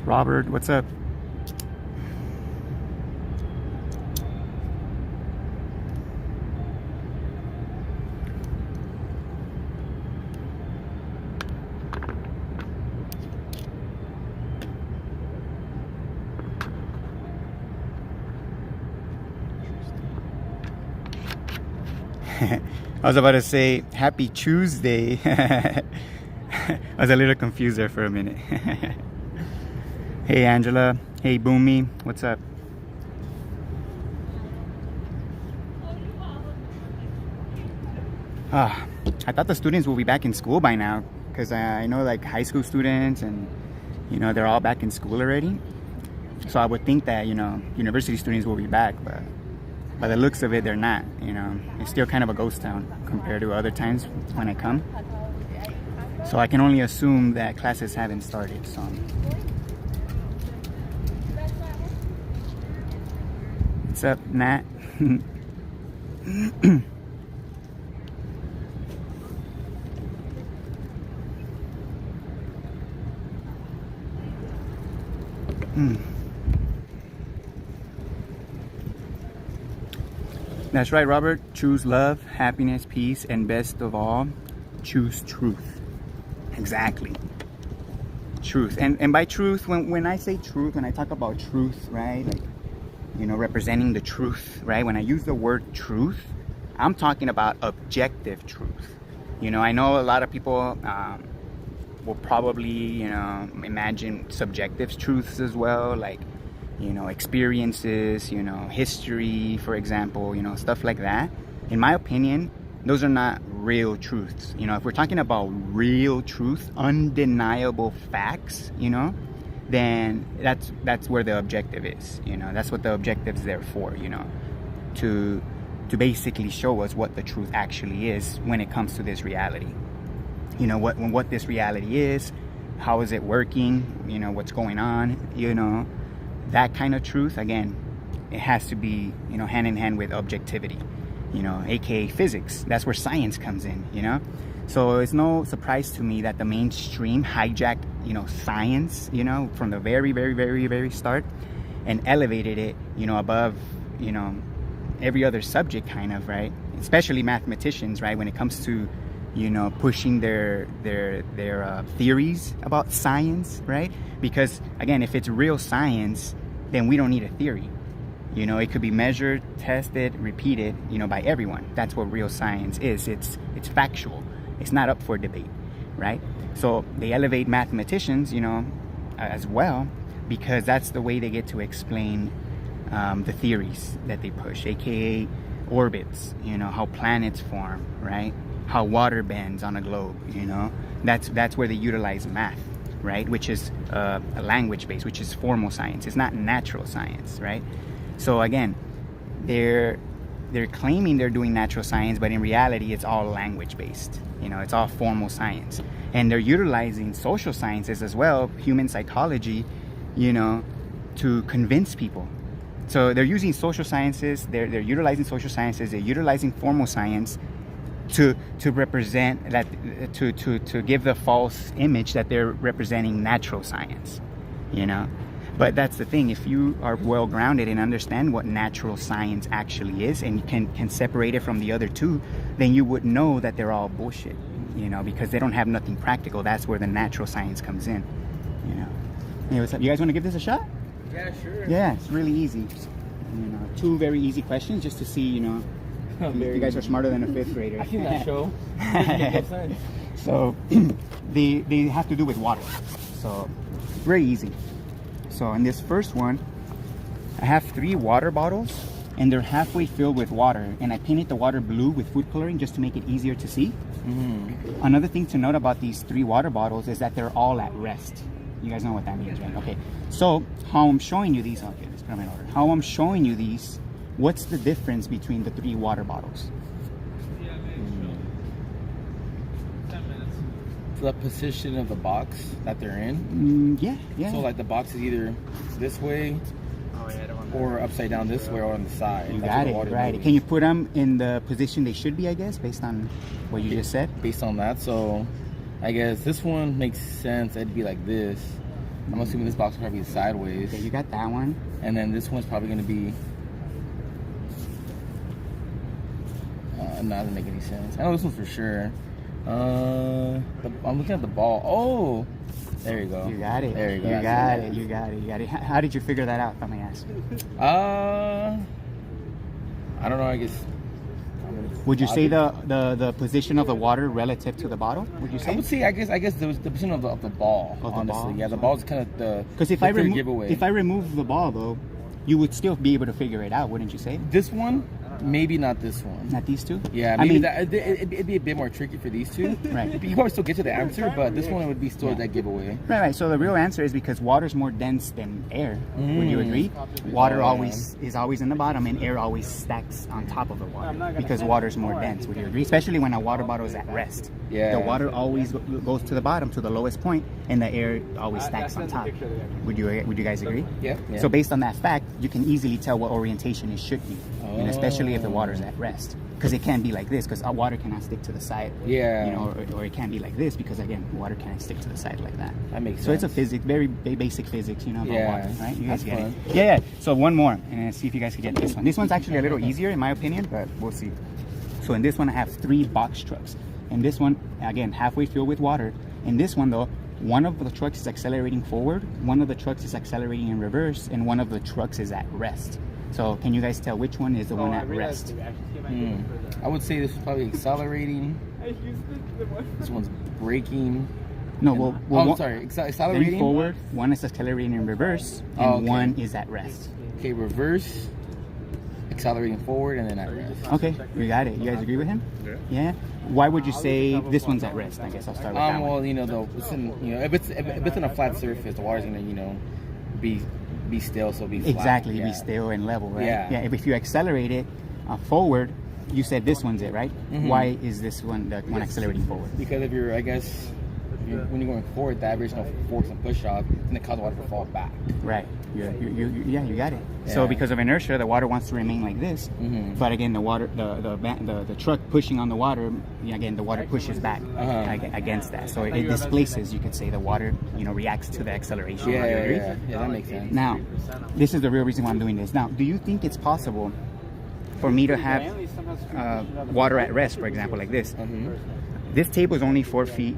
Robert, what's up? I was about to say happy Tuesday. I was a little confused there for a minute. Hey Angela, hey Boomy, what's up? I thought the students will be back in school by now, because I know like high school students and they're all back in school already. So I would think that university students will be back, but by the looks of it, they're not. It's still kind of a ghost town compared to other times when I come. So I can only assume that classes haven't started. So what's up, Nat? That's right, Robert. Choose love, happiness, peace, and best of all, choose truth. Exactly. Truth. And by truth, when I say truth, when I talk about truth, right, like, representing the truth, right, when I use the word truth, I'm talking about objective truth. I know a lot of people will probably, imagine subjective truths as well, like, experiences, history, for example, stuff like that. In my opinion, those are not real truths. If we're talking about real truth, undeniable facts, then that's where the objective is. That's what the objective's there for, to basically show us what the truth actually is when it comes to this reality. What this reality is, how is it working, what's going on, that kind of truth. Again, it has to be hand in hand with objectivity, aka physics. That's where science comes in. So it's no surprise to me that the mainstream hijacked science from the very, very, very, very start and elevated it above every other subject, kind of, right? Especially mathematicians, right, when it comes to pushing their theories about science, right? Because again, if it's real science, then we don't need a theory. It could be measured, tested, repeated, by everyone. That's what real science is. It's factual. It's not up for debate, right? So they elevate mathematicians, as well, because that's the way they get to explain the theories that they push, aka orbits, how planets form, right? How water bends on a globe, that's where they utilize math, right? Which is a language base, which is formal science. It's not natural science, right? So again, they're claiming they're doing natural science, but in reality, it's all language based. It's all formal science, and they're utilizing social sciences as well, human psychology, to convince people. So they're using social sciences. They're utilizing social sciences. They're utilizing formal science to represent that, to give the false image that they're representing natural science, But that's the thing. If you are well grounded and understand what natural science actually is, and you can separate it from the other two, then you would know that they're all bullshit, because they don't have nothing practical. That's where the natural science comes in, Hey, what's up? You guys want to give this a shot? Yeah, sure. Yeah, it's really easy. Two very easy questions just to see, you guys are smarter than a fifth grader. I think that show. So they have to do with water. So very easy. So in this first one, I have 3 water bottles, and they're halfway filled with water, and I painted the water blue with food coloring just to make it easier to see. Another thing to note about these 3 water bottles is that they're all at rest. You guys know what that means, right? Okay. So how I'm showing you these, okay, let's put them in order. How I'm showing you these, what's the difference between the 3 water bottles? The position of the box that they're in. Yeah. So like the box is either this way or upside down this way or on the side. You got it, right. Can you put them in the position they should be, I guess, based on what you just said? Based on that, so I guess this one makes sense. It'd be like this. I'm assuming this box will probably be sideways. Okay, you got that one. And then this one's probably going to be... no, that doesn't make any sense. I know this one's for sure. I'm looking at the ball. Oh! There you go. You got it. There you go. You got it. You got it. You got it. How did you figure that out, if I may ask? I don't know, I guess... Would you say the position of the water relative to the bottle? Would you say? I would say, I guess the position of the ball. Of the honestly, ball? yeah, the ball's kind of the. Because if I remove the ball though, you would still be able to figure it out, wouldn't you say? This one, maybe not this one. Not these two? Yeah, maybe it'd be a bit more tricky for these two. Right. You probably still get to the answer, but this one would be still that giveaway. Right. So the real answer is because water's more dense than air. Would you agree? Water is always in the bottom, and air always stacks on top of the water because water's more dense. Would you agree? Especially when a water bottle is at rest. Yeah. The water always goes to the bottom, to the lowest point, and the air always stacks on top. Would you guys agree? Yeah. So based on that fact, you can easily tell what orientation it should be, and especially if the water is at rest, because it can't be like this, because water cannot stick to the side. Yeah. You know, or it can't be like this, because again, water can't stick to the side like that. That makes sense. So it's a physics, very basic physics, you know, about water, right? You guys get fun. it. Yeah. So one more, and then see if you guys can get this one. This one's actually a little easier in my opinion, but we'll see. So in this one, I have 3 box trucks, and this one again halfway filled with water. In this one though, one of the trucks is accelerating forward, one of the trucks is accelerating in reverse, and one of the trucks is at rest. So can you guys tell which one is the one at rest? I would say this is probably accelerating. This one's braking. No, well, sorry, accelerating forward. One is accelerating in reverse, and one is at rest. Okay, reverse, accelerating forward, and then at rest. Okay, you got it. You guys agree with him? Yeah. Why would you say this one's at rest? I guess I'll start with that one. Well, you know, if it's in a flat surface, the water's gonna, be still, so be flat. Exactly, be still and level, right? Yeah. If you accelerate it forward, you said this one's it, right? Why is this one the one accelerating forward? Because when you're going forward, the average force and push off, then it causes water to fall back. Right. You got it. Yeah. So because of inertia, the water wants to remain like this. But again, the water, the truck pushing on the water, again, the water pushes back against that. So it displaces. You could say the water, reacts to the acceleration. Yeah, that makes sense. Now, this is the real reason why I'm doing this. Now, do you think it's possible for me to have water at rest, for example, like this? This table is only 4 feet,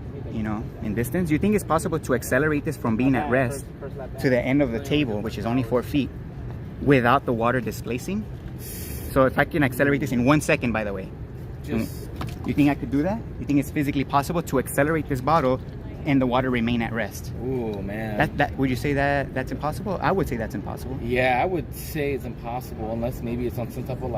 in distance. Do you think it's possible to accelerate this from being at rest to the end of the table, which is only 4 feet, without the water displacing? So if I can accelerate this in 1 second, by the way, you think I could do that? You think it's physically possible to accelerate this bottle and the water remain at rest? Oh man. Would you say that's impossible? I would say that's impossible. Yeah, I would say it's impossible unless maybe it's on some type of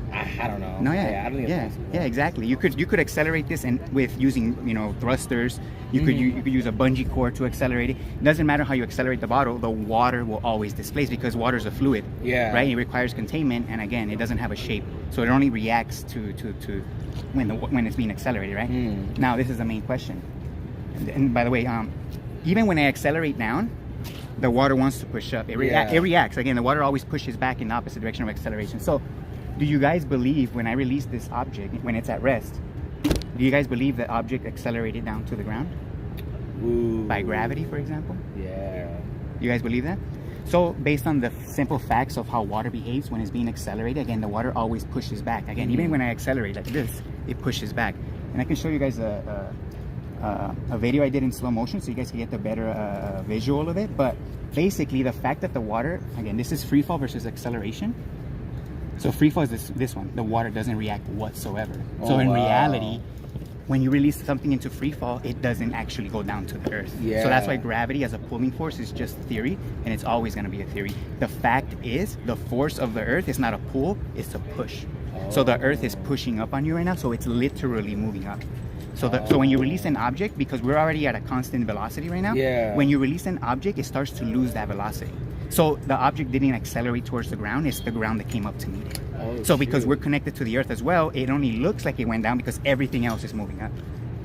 I don't know. No, I don't think it's possible. Yeah, exactly. You could accelerate this and with using thrusters. You could use a bungee cord to accelerate it. It doesn't matter how you accelerate the bottle, the water will always displace because water is a fluid. Yeah. Right. It requires containment, and again, it doesn't have a shape, so it only reacts to when it's being accelerated. Right. Now this is the main question. And by the way, even when I accelerate down, the water wants to push up. It reacts. Again, the water always pushes back in the opposite direction of acceleration. So, do you guys believe when I release this object, when it's at rest, do you guys believe the object accelerated down to the ground? By gravity, for example? Yeah. You guys believe that? So, based on the simple facts of how water behaves when it's being accelerated, again, the water always pushes back. Again, even when I accelerate like this, it pushes back. And I can show you guys a video I did in slow motion so you guys can get the better visual of it. But basically, the fact that the water, again, this is free fall versus acceleration. So free fall is this one. The water doesn't react whatsoever. So in reality, when you release something into free fall, it doesn't actually go down to the earth. Yeah. So that's why gravity as a pulling force is just theory, and it's always going to be a theory. The fact is, the force of the earth is not a pull, it's a push. So the earth is pushing up on you right now, so it's literally moving up. So when you release an object, because we're already at a constant velocity right now, when you release an object, it starts to lose that velocity. So the object didn't accelerate towards the ground, it's the ground that came up to meet it. So because we're connected to the earth as well, it only looks like it went down because everything else is moving up.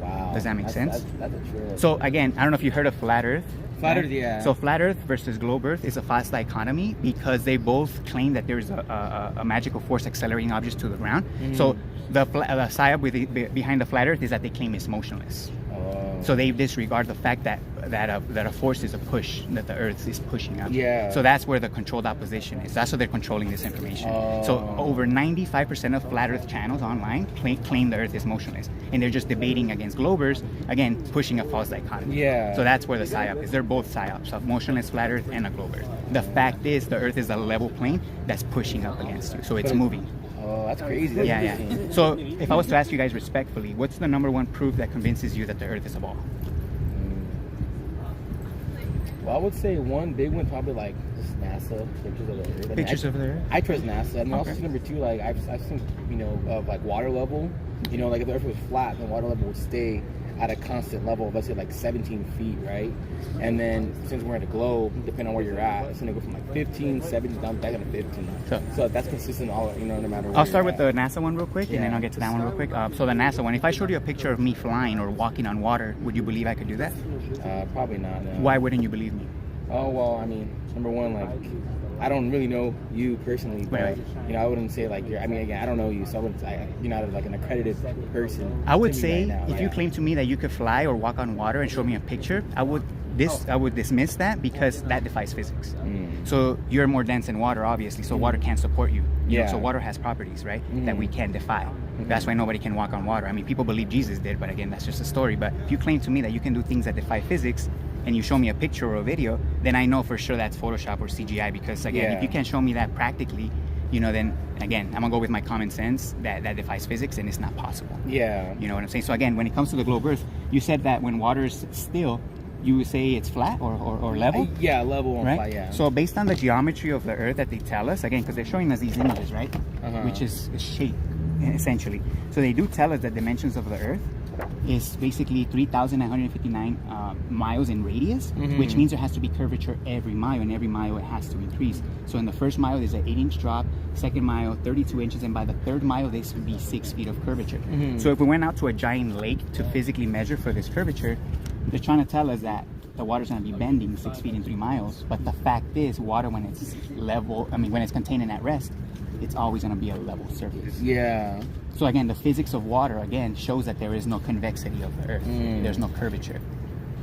Wow. Does that make sense? That's true. So again, I don't know if you heard of flat earth. Flat Earth, yeah. So flat Earth versus globe Earth is a fast dichotomy because they both claim that there's a magical force accelerating objects to the ground. So the psyop behind the flat Earth is that they claim it's motionless. So they disregard the fact that that a force is a push, that the Earth is pushing up. Yeah. So that's where the controlled opposition is. That's where they're controlling this information. So over 95% of flat Earth channels online claim the Earth is motionless, and they're just debating against globers, again pushing a false dichotomy. Yeah. So that's where the psyop is. They're both psyops, a motionless flat Earth and a globe Earth. The fact is, the Earth is a level plane that's pushing up against you, so it's moving. Oh, that's crazy. That's Yeah. So if I was to ask you guys respectfully, what's the number one proof that convinces you that the Earth is a ball? Well, I would say one big one, probably like just NASA pictures of the Earth. I mean, Pictures of the Earth? I trust NASA. And also number two, like I've seen, of like water level. Like if the Earth was flat, the water level would stay at a constant level of, let's say, like 17 feet, right? And then since we're in a globe, depending on where you're at, it's gonna go from like 15, 17 down back to 15. So that's consistent all, no matter where. I'll start with the NASA one real quick, and then I'll get to that one real quick. So the NASA one, if I showed you a picture of me flying or walking on water, would you believe I could do that? Probably not. No. Why wouldn't you believe me? Oh, well, I mean, number one, like, I don't really know you personally, but, Right. I wouldn't say, like, again, I don't know you, so you're not, like, an accredited person. I would to me say, right now. if you claim to me that you could fly or walk on water and show me a picture, I would dismiss that, because that defies physics. So you're more dense than water, obviously, so water can't support you. So water has properties, right, that we can't defy. That's why nobody can walk on water. I mean, people believe Jesus did, but again, that's just a story. But if you claim to me that you can do things that defy physics, and you show me a picture or a video, then I know for sure that's Photoshop or CGI, because again, if you can't show me that practically, then again, I'm gonna go with my common sense that defies physics, and it's not possible. Yeah. You know what I'm saying? So again, when it comes to the globe Earth, you said that when water is still, you would say it's flat or level? Yeah, level and right? flat, yeah. So based on the geometry of the Earth that they tell us, again, because they're showing us these images, right? Which is shape, essentially. So they do tell us that dimensions of the Earth is basically 3,959 miles in radius, which means there has to be curvature every mile, and every mile it has to increase. So in the first mile, there's an 8-inch drop, second mile, 32 inches, and by the third mile, this would be 6 feet of curvature. So if we went out to a giant lake to physically measure for this curvature, they're trying to tell us that the water's going to be bending 6 feet in 3 miles, but the fact is, water, when it's level, when it's contained and at rest, it's always going to be a level surface. Yeah. So again, the physics of water, again, shows that there is no convexity of the Earth. There's no curvature.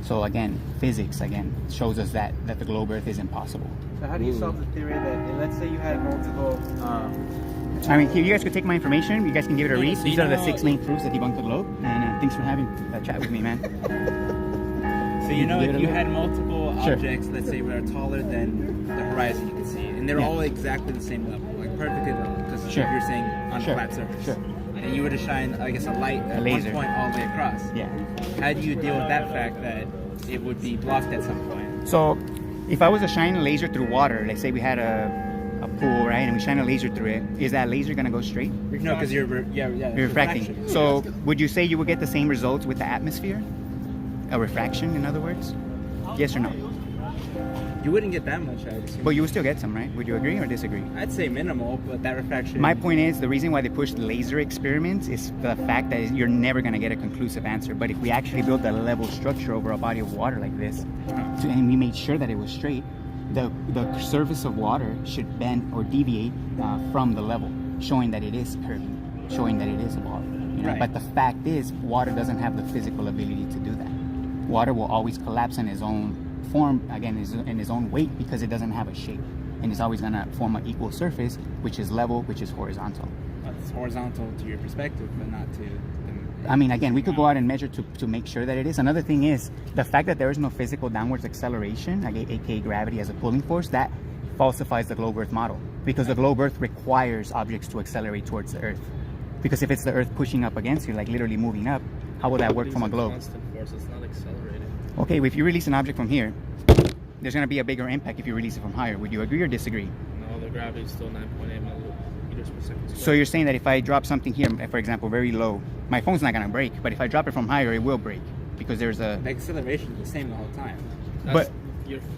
So again, physics, again, shows us that the globe Earth is impossible. So how do you solve the theory that, let's say you had multiple... here, you guys could take my information. You guys can give it a read. These are the 6 main proofs that debunk the globe. And thanks for having a chat with me, man. So if you had multiple objects, let's say, that are taller than the horizon you can see, and they're all exactly the same level, like perfectly level, because you're saying on a flat surface. And you were to shine, I guess, a light at one point all the way across. How do you deal with that fact that it would be blocked at some point? So if I was to shine a laser through water, let's say we had a pool, right, and we shine a laser through it, is that laser going to go straight? No, because you're refracting. So would you say you would get the same results with the atmosphere? A refraction, in other words? Yes or no? You wouldn't get that much, I would assume. But you would still get some, right? Would you agree or disagree? I'd say minimal, but that refraction... My point is, the reason why they push laser experiments is the fact that you're never going to get a conclusive answer. But if we actually build a level structure over a body of water like this, and we made sure that it was straight, the surface of water should bend or deviate from the level, showing that it is curving, showing that it is a ball. But the fact is, water doesn't have the physical ability to do that. Water will always collapse in its own form, again, in his own weight, because it doesn't have a shape, and it's always going to form an equal surface, which is level, which is horizontal. It's horizontal to your perspective, but not to again, we could go out and measure to make sure that it is. Another thing is the fact that there is no physical downwards acceleration, aka gravity as a pulling force, that falsifies the globe Earth model, because the globe Earth requires objects to accelerate towards the Earth. Because if it's the Earth pushing up against you, like literally moving up, how will that work from a globe? Constant force, it's not accelerating. Okay, if you release an object from here, there's going to be a bigger impact if you release it from higher. Would you agree or disagree? No, the gravity is still 9.8 meters per second. So you're saying that if I drop something here, for example, very low, my phone's not going to break, but if I drop it from higher, it will break, because there's a... The acceleration is the same the whole time. But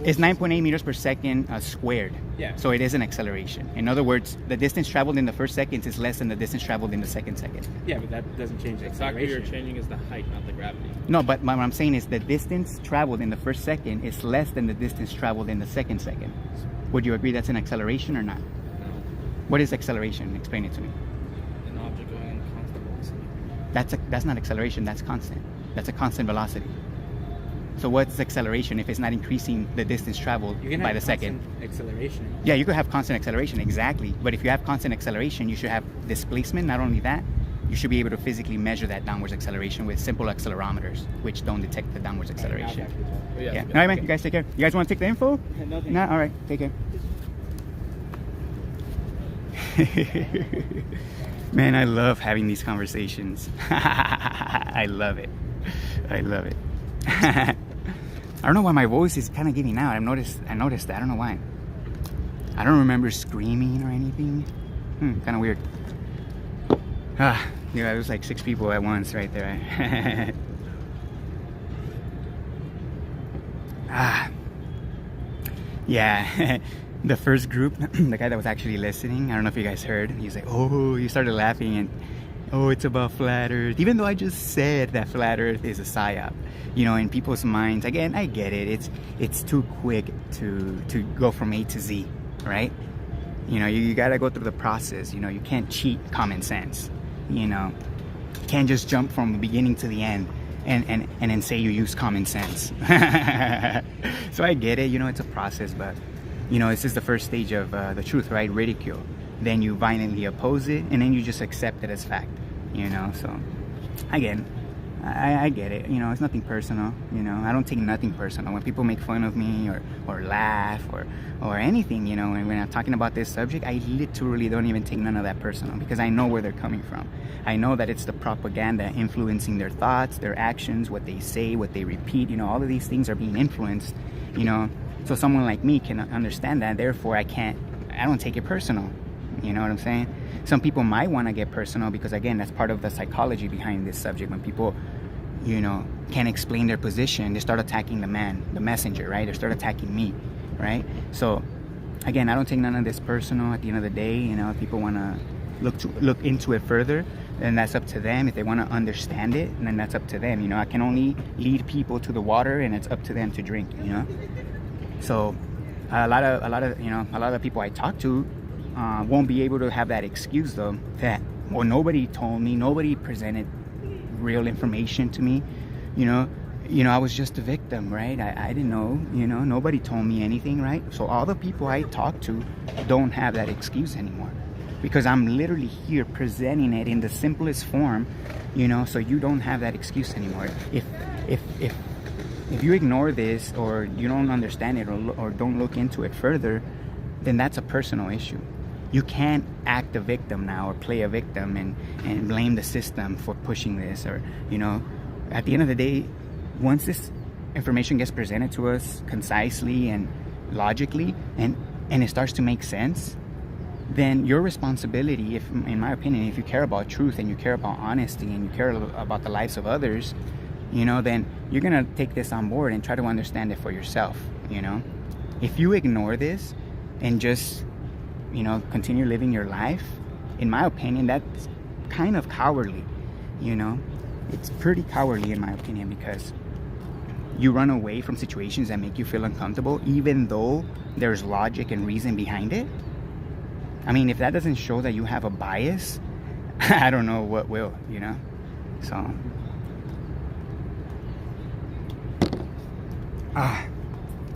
it's 9.8 meters per second squared. Yeah. So it is an acceleration. In other words, the distance traveled in the first second is less than the distance traveled in the second second. Yeah, but that doesn't change the Exactly, acceleration. you're changing is the height, not the gravity. No, but what I'm saying is the distance traveled in the first second is less than the distance traveled in the second second. Would you agree that's an acceleration or not? No. What is acceleration? Explain it to me. An object going in constant velocity. That's not acceleration, that's constant. That's a constant velocity. So what's acceleration if it's not increasing the distance traveled by the second? Acceleration. Yeah, you could have constant acceleration, exactly. But if you have constant acceleration, you should have displacement. Not only that, you should be able to physically measure that downwards acceleration with simple accelerometers, which don't detect the downwards acceleration. Yeah. All right, man. You guys take care. You guys want to take the info? No. All right. Take care. Man, I love having these conversations. I love it. I love it. I don't know why my voice is kind of giving out. I noticed that. I don't know why. I don't remember screaming or anything. Kind of weird. Yeah, it was like 6 people at once right there. Yeah. The first group, the guy that was actually listening, I don't know if you guys heard, he's like, oh, he started laughing and, oh, it's about flat earth. Even though I just said that flat earth is a psyop, you know, in people's minds, again, I get it. It's too quick to go from A to Z, right? You know, you gotta go through the process. You know, you can't cheat common sense. You know, you can't just jump from the beginning to the end and then say you use common sense. So I get it, you know, it's a process, but you know, this is the first stage of the truth, right? Ridicule. Then you violently oppose it, and then you just accept it as fact, you know? So, again, I get it. You know, it's nothing personal, you know? I don't take nothing personal. When people make fun of me or laugh or anything, you know, and when I'm talking about this subject, I literally don't even take none of that personal because I know where they're coming from. I know that it's the propaganda influencing their thoughts, their actions, what they say, what they repeat. You know, all of these things are being influenced, you know? So someone like me can understand that. Therefore, I don't take it personal. You know what I'm saying? Some people might want to get personal because, again, that's part of the psychology behind this subject. When people, you know, can't explain their position, they start attacking the messenger, right? They start attacking me, right? So, again, I don't take none of this personal. At the end of the day, you know, if people want to look into it further, then that's up to them. If they want to understand it, then that's up to them. You know, I can only lead people to the water, and it's up to them to drink. You know. So a lot of people I talk to won't be able to have that excuse though that, well, nobody told me, nobody presented real information to me, you know, I was just a victim, right? I didn't know, you know, nobody told me anything, right? So all the people I talk to don't have that excuse anymore because I'm literally here presenting it in the simplest form, you know, so you don't have that excuse anymore. If you ignore this or you don't understand it or don't look into it further, then that's a personal issue. You can't act a victim now or play a victim and blame the system for pushing this or, you know, at the end of the day, once this information gets presented to us concisely and logically and it starts to make sense, then your responsibility, if, in my opinion, if you care about truth and you care about honesty and you care about the lives of others, you know, then you're going to take this on board and try to understand it for yourself, you know. If you ignore this and just, you know, continue living your life, in my opinion, that's kind of cowardly, you know. It's pretty cowardly in my opinion because you run away from situations that make you feel uncomfortable even though there's logic and reason behind it. I mean, if that doesn't show that you have a bias, I don't know what will, you know.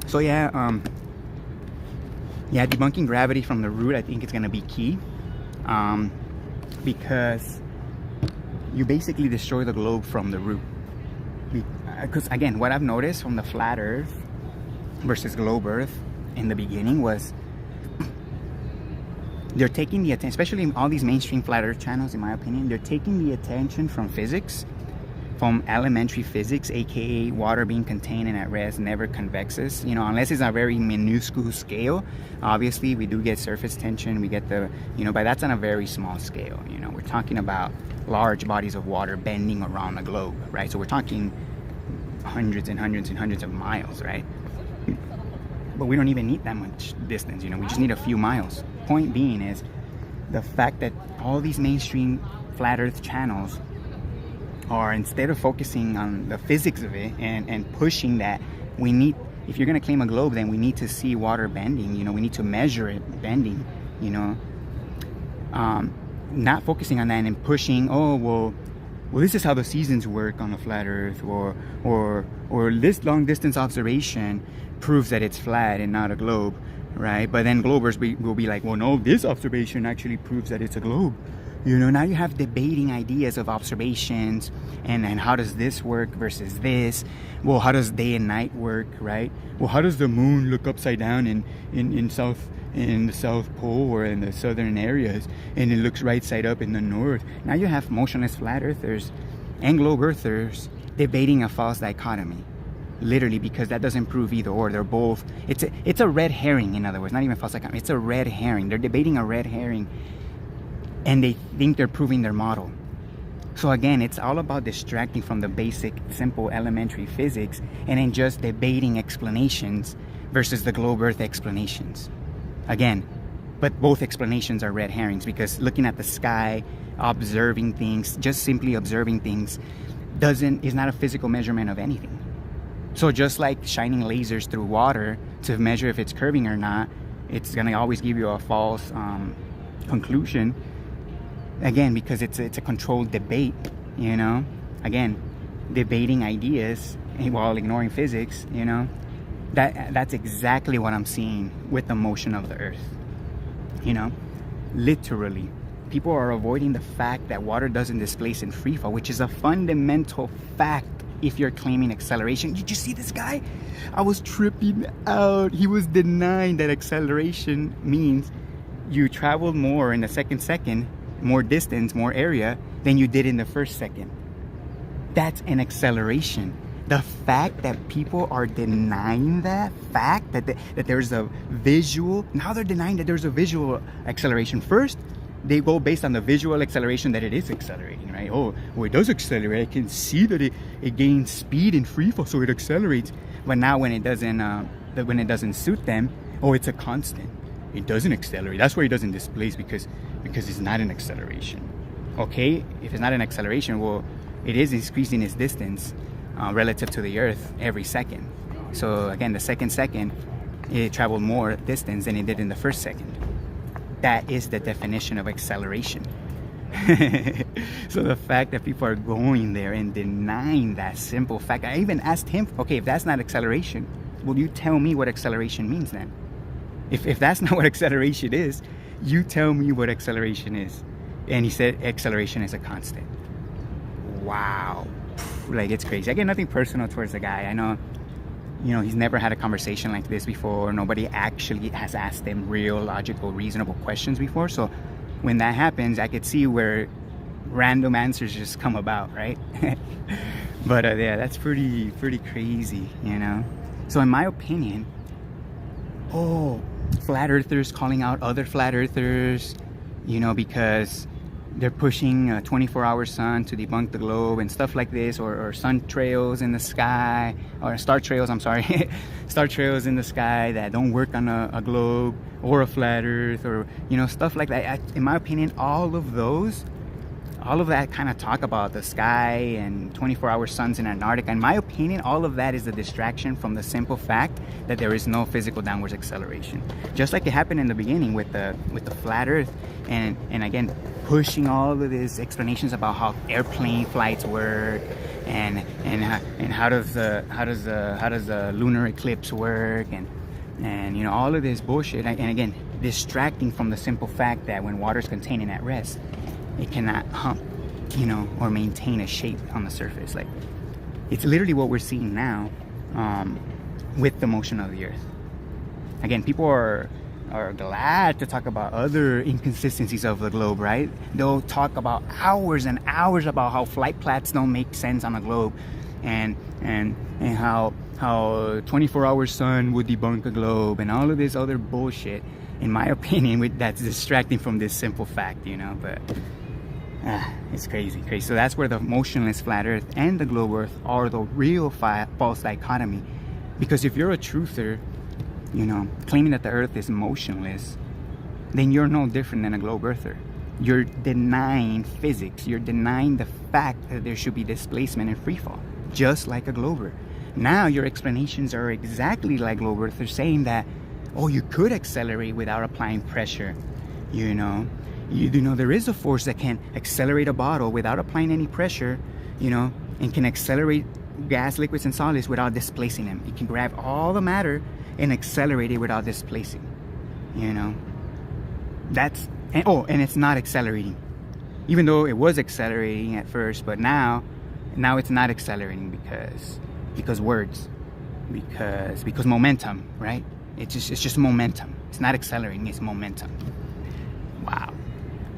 So yeah, debunking gravity from the root, I think it's gonna be key, because you basically destroy the globe from the root. Because again, what I've noticed from the flat Earth versus globe Earth in the beginning was they're taking the attention, especially all these mainstream flat Earth channels, in my opinion, they're taking the attention from physics, from elementary physics, aka water being contained and at rest, never convexes, you know, unless it's a very minuscule scale. Obviously, we do get surface tension, we get the, you know, but that's on a very small scale. You know, we're talking about large bodies of water bending around the globe, right? So we're talking hundreds and hundreds and hundreds of miles, right? But we don't even need that much distance, you know, we just need a few miles. Point being is the fact that all these mainstream flat Earth channels are, instead of focusing on the physics of it and pushing that we need, if you're going to claim a globe, then we need to see water bending, you know, we need to measure it bending, you know, not focusing on that and pushing, oh, well, well, this is how the seasons work on a flat Earth, or this long distance observation proves that it's flat and not a globe, right? But then globers will be like, well, no, this observation actually proves that it's a globe. You know, now you have debating ideas of observations and how does this work versus this? Well, how does day and night work, right? Well, how does the moon look upside down in the South Pole or in the southern areas, and it looks right side up in the north? Now you have motionless flat earthers and globe earthers debating a false dichotomy. Literally, because that doesn't prove either or. They're both, it's a red herring, in other words, not even false dichotomy. It's a red herring. They're debating a red herring, and they think they're proving their model. So again, it's all about distracting from the basic, simple, elementary physics and then just debating explanations versus the globe earth explanations. Again, but both explanations are red herrings, because looking at the sky, observing things, just simply observing things is not a physical measurement of anything. So just like shining lasers through water to measure if it's curving or not, it's going to always give you a false conclusion. Again, because it's a controlled debate, you know. Again, debating ideas while ignoring physics, you know. That's exactly what I'm seeing with the motion of the Earth. You know, literally, people are avoiding the fact that water doesn't displace in free fall, which is a fundamental fact if you're claiming acceleration. Did you see this guy? I was tripping out. He was denying that acceleration means you traveled more in the second, more distance, more area than you did in the first second. That's an acceleration. The fact that people are denying that fact, that there's a visual, now they're denying that there's a visual acceleration. First, they go based on the visual acceleration that it is accelerating, right? Oh, well, it does accelerate. I can see that it gains speed in free fall, so it accelerates. But now when it doesn't suit them, oh, it's a constant. It doesn't accelerate. That's why it doesn't displace, because it's not an acceleration. Okay, if it's not an acceleration, well, it is increasing its distance relative to the Earth every second. So again, the second, it traveled more distance than it did in the first second. That is the definition of acceleration. So the fact that people are going there and denying that simple fact, I even asked him, okay, if that's not acceleration, will you tell me what acceleration means then? If that's not what acceleration is, you tell me what acceleration is. And he said acceleration is a constant. Wow. Like, it's crazy. I get nothing personal towards the guy. I know, you know, he's never had a conversation like this before. Nobody actually has asked him real, logical, reasonable questions before. So when that happens, I could see where random answers just come about, right? But yeah, that's pretty crazy, you know? So in my opinion, flat earthers calling out other flat earthers, you know, because they're pushing a 24-hour sun to debunk the globe and stuff like this, or sun trails in the sky, or star trails, I'm sorry, star trails in the sky that don't work on a globe or a flat earth, or, you know, stuff like that. In my opinion, all of that kind of talk about the sky and 24-hour suns in Antarctica, in my opinion, all of that is a distraction from the simple fact that there is no physical downwards acceleration. Just like it happened in the beginning with the flat earth, and again, pushing all of these explanations about how airplane flights work, and how does the lunar eclipse work, and you know, all of this bullshit, and again, distracting from the simple fact that when water is containing at rest, it cannot hump, you know, or maintain a shape on the surface. Like, it's literally what we're seeing now with the motion of the Earth. Again, people are glad to talk about other inconsistencies of the globe, right? They'll talk about hours and hours about how flight paths don't make sense on a globe, and how 24-hour sun would debunk a globe, and all of this other bullshit. In my opinion, that's distracting from this simple fact, you know. But it's crazy. So that's where the motionless flat Earth and the globe Earth are the real false dichotomy. Because if you're a truther, you know, claiming that the Earth is motionless, then you're no different than a globe earther. You're denying physics. You're denying the fact that there should be displacement in free fall, just like a glober. Now your explanations are exactly like globe earthers, saying that, oh, you could accelerate without applying pressure, you know. You do know there is a force that can accelerate a bottle without applying any pressure, you know, and can accelerate gas, liquids, and solids without displacing them. It can grab all the matter and accelerate it without displacing, you know. That's, and it's not accelerating. Even though it was accelerating at first, but now it's not accelerating because words, because momentum, right? It's just momentum. It's not accelerating, it's momentum.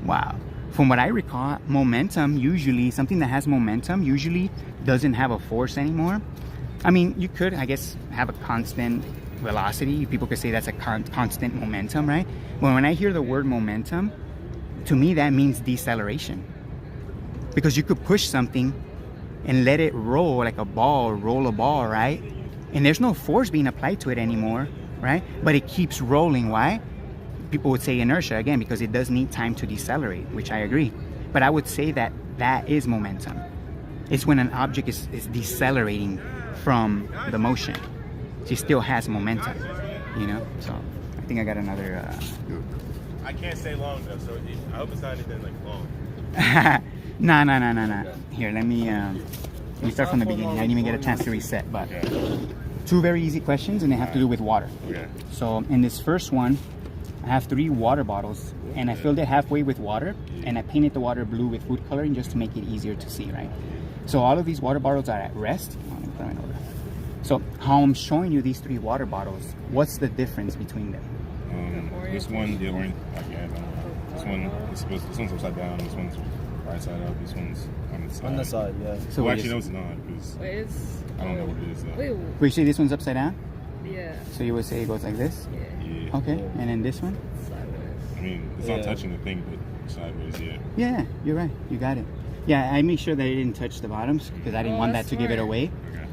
Wow. From what I recall, momentum usually, something that has momentum usually doesn't have a force anymore. I mean, you could, I guess, have a constant velocity. People could say that's a constant momentum, right? But when I hear the word momentum, to me that means deceleration. Because you could push something and let it roll like a ball, roll a ball, right? And there's no force being applied to it anymore, right? But it keeps rolling. Why? People would say inertia, again, because it does need time to decelerate, which I agree. But I would say that that is momentum. It's when an object is decelerating from the motion. It still has momentum, you know? So I think I got another... I can't say long though, so I hope it's not anything like long. No. Here, let me start from the beginning. I didn't even get a chance to reset, but... Two very easy questions, and they have to do with water. Okay. So in this first one, I have 3 water bottles, and I filled it halfway with water, and I painted the water blue with food coloring just to make it easier to see, right? So all of these water bottles are at rest. Let me put them in order. So how I'm showing you these 3 water bottles, what's the difference between them? This one, the orange, this one's upside down, this one's right side up, this one's on the side. On the side, yeah. So well, actually, no, it's not, because I don't know what it is though. Wait, you say this one's upside down? Yeah. So you would say it goes like this? Yeah. Okay, and then this one? I mean, it's not touching the thing, but sideways, yeah. Yeah, you're right. You got it. Yeah, I made sure that it didn't touch the bottoms because I didn't want that to give it away. Okay.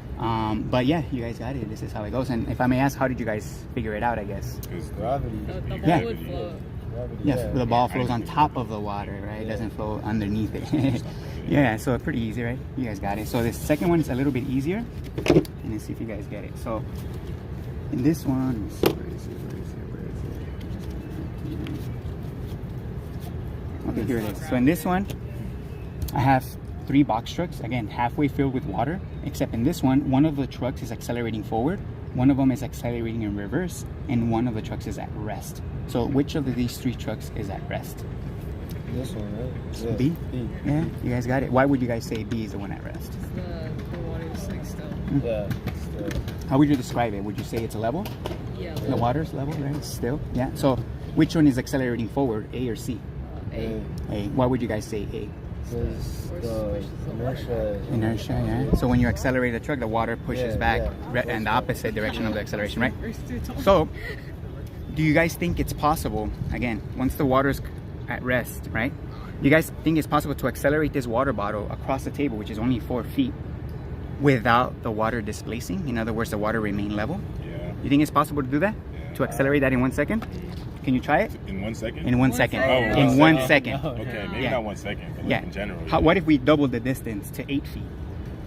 But yeah, you guys got it. This is how it goes. And if I may ask, how did you guys figure it out, I guess? Because Gravity. The Yeah. ball would float. Gravity, Yeah, the ball flows on top of the water, right? It doesn't flow underneath it. Yeah, so pretty easy, right? You guys got it. So the second one is a little bit easier. And let's see if you guys get it. So in this one, let's see, where is it? Okay, here it is. So in this one, I have 3 box trucks, again, halfway filled with water, except in this one of the trucks is accelerating forward, one of them is accelerating in reverse, and one of the trucks is at rest. So which of these 3 trucks is at rest? This one, right? Yeah. B? B. Yeah, you guys got it. Why would you guys say B is the one at rest? The water's like still. Yeah. How would you describe it? Would you say it's a level? Yeah. The water's level, right? Still? Yeah. So which one is accelerating forward, A or C? A. A. Why would you guys say A? Because the inertia. Inertia, yeah. So when you accelerate the truck, the water pushes back in the opposite direction of the acceleration, right? So, do you guys think it's possible, again, once the water's at rest, right? You guys think it's possible to accelerate this water bottle across the table, which is only 4 feet, without the water displacing? In other words, the water remain level? Yeah. You think it's possible to do that? Yeah. To accelerate that in 1 second? Can you try it? In 1 second? In 1 second. Oh, In 1 second. Okay, maybe Yeah. not 1 second, but Yeah. like in general. How, what if we doubled the distance to 8 feet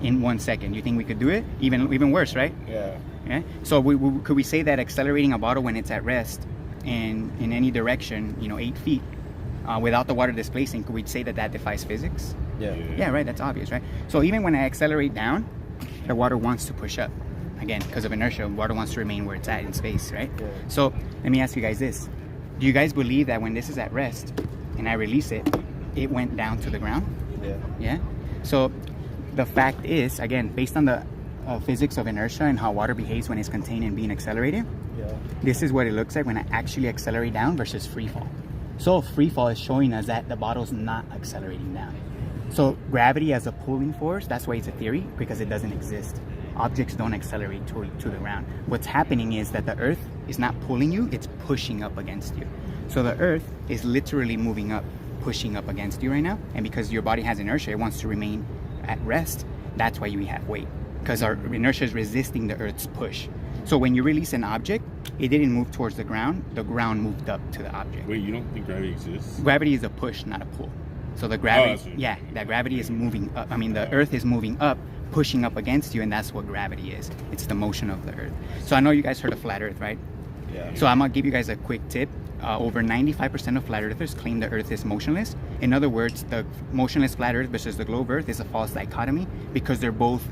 in 1 second? You think we could do it? Even worse, right? Yeah. Yeah. So could we say that accelerating a bottle when it's at rest and in any direction, 8 feet, without the water displacing, could we say that defies physics? Yeah. Yeah, right. That's obvious, right? So even when I accelerate down, the water wants to push up. Again, because of inertia, water wants to remain where it's at in space, right? Yeah. So let me ask you guys this. Do you guys believe that when this is at rest and I release it, it went down to the ground? Yeah. Yeah? So the fact is, again, based on the physics of inertia and how water behaves when it's contained and being accelerated, this is what it looks like when I actually accelerate down versus free fall. So free fall is showing us that the bottle's not accelerating down. So gravity as a pulling force, that's why it's a theory, because it doesn't exist. Objects don't accelerate to the ground. What's happening is that the earth is not pulling you, it's pushing up against you. So the earth is literally moving up, pushing up against you right now. And because your body has inertia, it wants to remain at rest. That's why we have weight, because our inertia is resisting the earth's push. So when you release an object, it didn't move towards the ground moved up to the object. Wait, you don't think gravity exists? Gravity is a push, not a pull. So the gravity, Oh, that gravity is moving up. I mean, the earth is moving up, pushing up against you, and that's what gravity is. It's the motion of the earth. So I know you guys heard of flat earth, right? Yeah. So I'm gonna give you guys a quick tip. over 95% of flat earthers claim the earth is motionless. In other words, the motionless flat earth versus the globe earth is a false dichotomy because they're both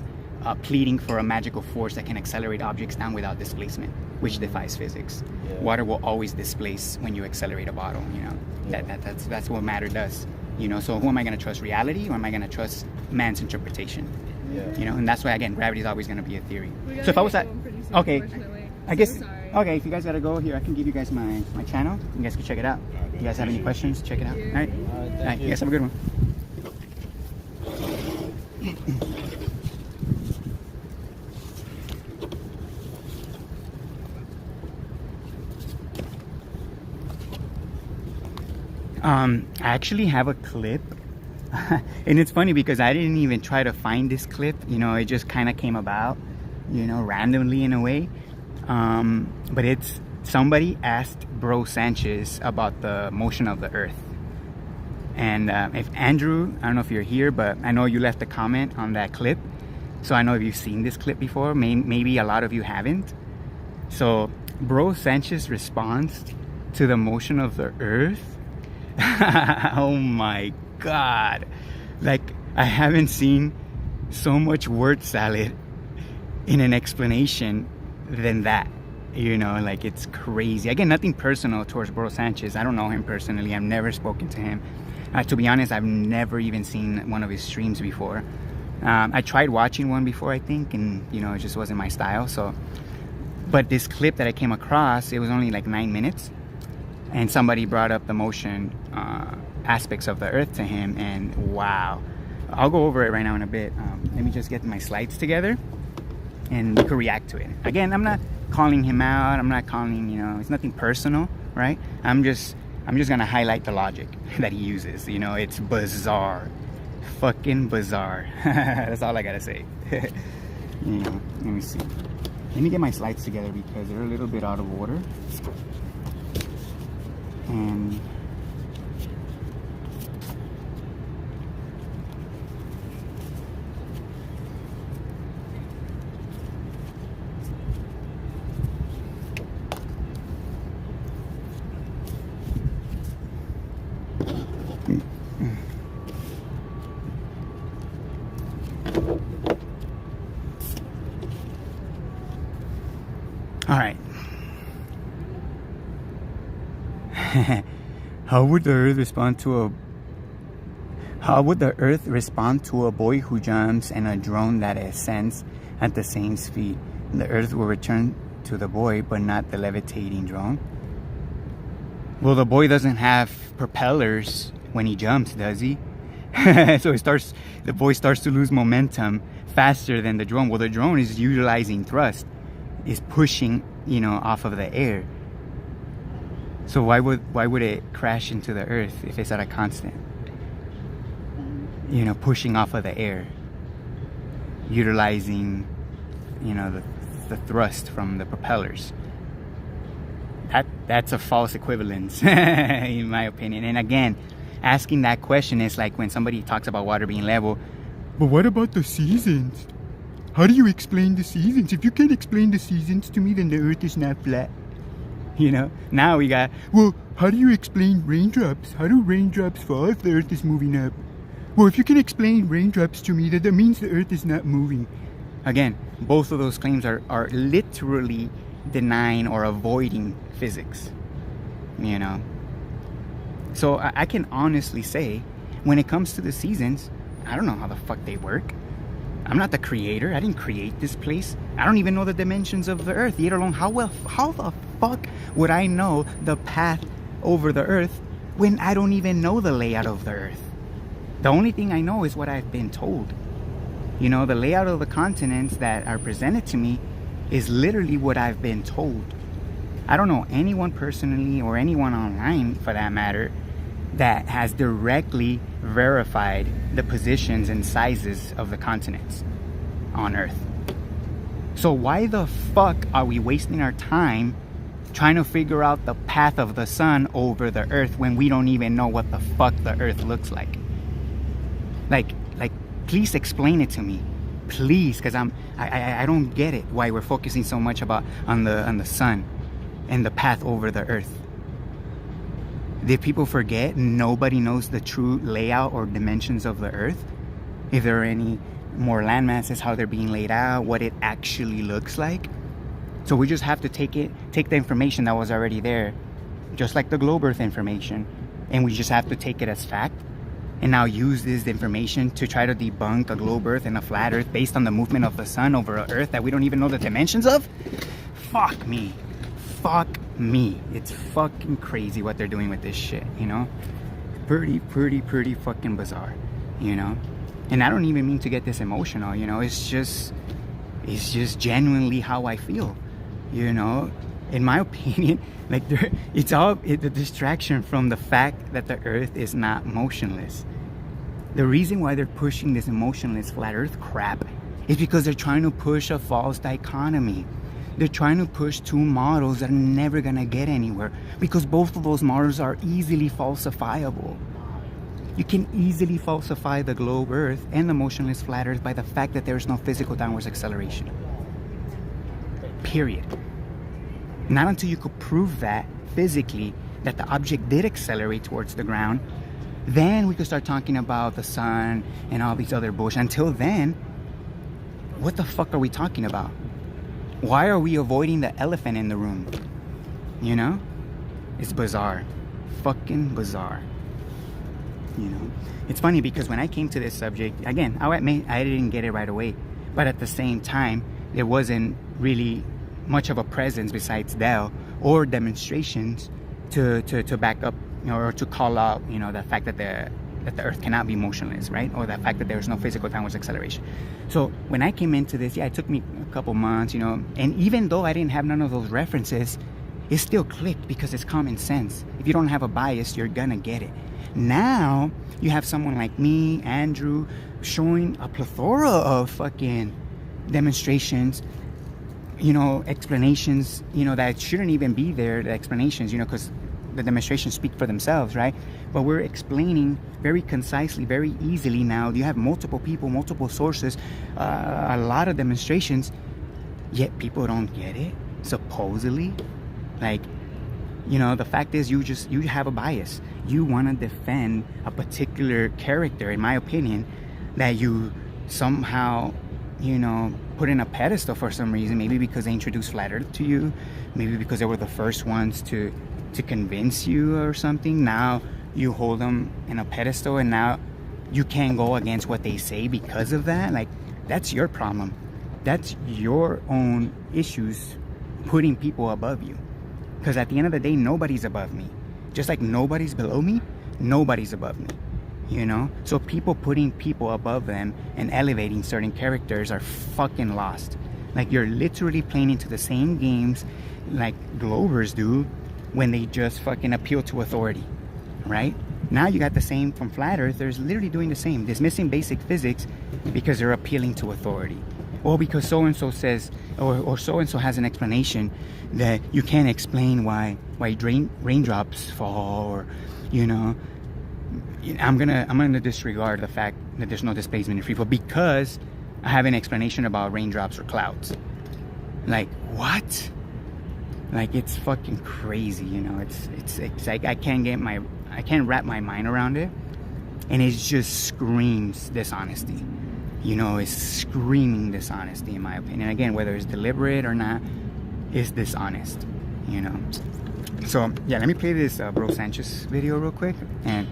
pleading for a magical force that can accelerate objects down without displacement, which defies physics. Yeah. Water will always displace when you accelerate a bottle, you know. Yeah. That's what matter does, you know. So who am I going to trust, reality, or am I going to trust man's interpretation? Yeah. You know, and that's why, again, gravity is always going to be a theory. We So if I was gotta at, get going pretty soon, okay, unfortunately. I guess, So sorry. okay, if you guys got to go here, I can give you guys my channel. You guys can check it out. You guys have any questions, check it out. All right, all right, you guys have a good one. I actually have a clip and it's funny because I didn't even try to find this clip, you know, it just kind of came about, you know, randomly in a way. But it's somebody asked Bro Sanchez about the motion of the earth. And if Andrew, I don't know if you're here, but I know you left a comment on that clip. So I know if you've seen this clip before, maybe a lot of you haven't. So Bro Sanchez responds to the motion of the earth. Oh my God. Like, I haven't seen so much word salad in an explanation than that. You know, like, it's crazy. Again, nothing personal towards Bro Sanchez. I don't know him personally. I've never spoken to him. To be honest, I've never even seen one of his streams before. I tried watching one before, I think, and, you know, it just wasn't my style. So, but this clip that I came across, it was only like 9 minutes. And somebody brought up the motion aspects of the earth to him, and wow. I'll go over it right now in a bit. Let me just get my slides together and we could react to it. Again, I'm not calling him out. I'm not calling, you know, it's nothing personal, right? I'm just gonna highlight the logic that he uses. You know, it's bizarre. Fucking bizarre. That's all I gotta say. You know, let me see. Let me get my slides together because they're a little bit out of order. And all right. How would the earth respond to a boy who jumps and a drone that ascends at the same speed? The earth will return to the boy, but not the levitating drone. Well, the boy doesn't have propellers when he jumps, does he? So the boy starts to lose momentum faster than the drone. Well, the drone is utilizing thrust, is pushing, you know, off of the air. So why would it crash into the earth if it's at a constant? You know, pushing off of the air, utilizing, you know, the thrust from the propellers. That's a false equivalence, in my opinion. And again, asking that question is like when somebody talks about water being level. But what about the seasons? How do you explain the seasons? If you can't explain the seasons to me, then the earth is not flat. You know, now we got, well, how do you explain raindrops? How do raindrops fall if the earth is moving up? Well, if you can explain raindrops to me, that means the earth is not moving. Again, both of those claims are literally denying or avoiding physics, you know. So I can honestly say, when it comes to the seasons, I don't know how the fuck they work. I'm not the creator. I didn't create this place. I don't even know the dimensions of the earth, yet alone how the fuck would I know the path over the earth when I don't even know the layout of the earth? The only thing I know is what I've been told. You know, the layout of the continents that are presented to me is literally what I've been told. I don't know anyone personally or anyone online for that matter that has directly verified the positions and sizes of the continents on Earth. So why the fuck are we wasting our time trying to figure out the path of the sun over the Earth when we don't even know what the fuck the Earth looks like? Like, please explain it to me, please, because I don't get it why we're focusing so much on the sun and the path over the Earth. Did people forget nobody knows the true layout or dimensions of the Earth? If there are any more land masses, how they're being laid out, what it actually looks like. So we just have to take the information that was already there, just like the globe Earth information, and we just have to take it as fact, and now use this information to try to debunk a globe Earth and a flat Earth based on the movement of the sun over an Earth that we don't even know the dimensions of. Fuck me. Fuck me. It's fucking crazy what they're doing with this shit, you know? Pretty fucking bizarre, you know? And I don't even mean to get this emotional, you know? It's just genuinely how I feel, you know? In my opinion, like, it's all the distraction from the fact that the Earth is not motionless. The reason why they're pushing this emotionless flat Earth crap is because they're trying to push a false dichotomy. They're trying to push two models that are never gonna get anywhere, because both of those models are easily falsifiable. You can easily falsify the globe Earth and the motionless flat Earth by the fact that there is no physical downwards acceleration. Period. Not until you could prove that physically, that the object did accelerate towards the ground, then we could start talking about the sun and all these other bullshit. Until then, what the fuck are we talking about? Why are we avoiding the elephant in the room? You know? It's bizarre. Fucking bizarre. You know? It's funny because when I came to this subject, again, I admit I didn't get it right away. But at the same time, there wasn't really much of a presence besides Dell or demonstrations to back up, you know, or to call out, you know, the fact that the Earth cannot be motionless, right? Or the fact that there's no physical downwards acceleration. So when I came into this, yeah, it took me a couple months, you know, and even though I didn't have none of those references, it still clicked because it's common sense. If you don't have a bias, you're gonna get it. Now you have someone like me, Andrew, showing a plethora of fucking demonstrations, you know, explanations, you know, that shouldn't even be there, the explanations, you know, because the demonstrations speak for themselves, right? But we're explaining very concisely, very easily now. You have multiple people, multiple sources, a lot of demonstrations, yet people don't get it, supposedly. Like, you know, the fact is you have a bias. You want to defend a particular character, in my opinion, that you somehow, you know, put in a pedestal for some reason. Maybe because they introduced flat Earth to you, maybe because they were the first ones to convince you or something. Now you hold them in a pedestal, and now you can't go against what they say because of that. Like, that's your problem. That's your own issues putting people above you. Because at the end of the day, nobody's above me. Just like nobody's below me, nobody's above me. You know? So people putting people above them and elevating certain characters are fucking lost. Like, you're literally playing into the same games like Globers do when they just fucking appeal to authority, right? Now you got the same from Flat Earthers, literally doing the same, dismissing basic physics because they're appealing to authority. Or because so-and-so says, or so-and-so has an explanation that you can't explain why raindrops fall, or, you know, I'm gonna disregard the fact that there's no displacement in free fall because I have an explanation about raindrops or clouds. Like, what? Like, it's fucking crazy, you know. It's like I can't wrap my mind around it, and it just screams dishonesty. You know, it's screaming dishonesty, in my opinion. Again, whether it's deliberate or not, it's dishonest, you know. So yeah, let me play this Bro Sanchez video real quick, and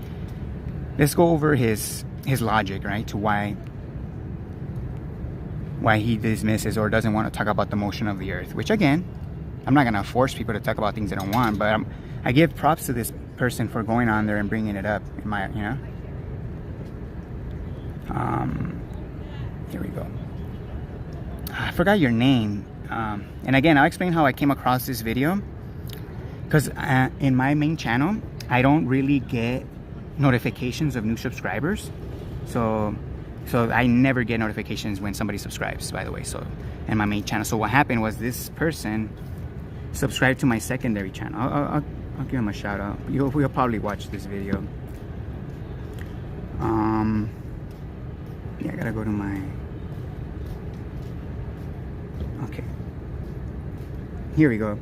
let's go over his logic, right, to why he dismisses or doesn't want to talk about the motion of the Earth. Which, again, I'm not gonna force people to talk about things they don't want, but I give props to this person for going on there and bringing it up. In my, you know. Here we go. I forgot your name. And again, I'll explain how I came across this video. Because in my main channel, I don't really get notifications of new subscribers. So I never get notifications when somebody subscribes, by the way. So in my main channel. So what happened was this person subscribed to my secondary channel. I'll give him a shout out. You'll probably watch this video. Yeah, I gotta go to my... Okay. Here we go.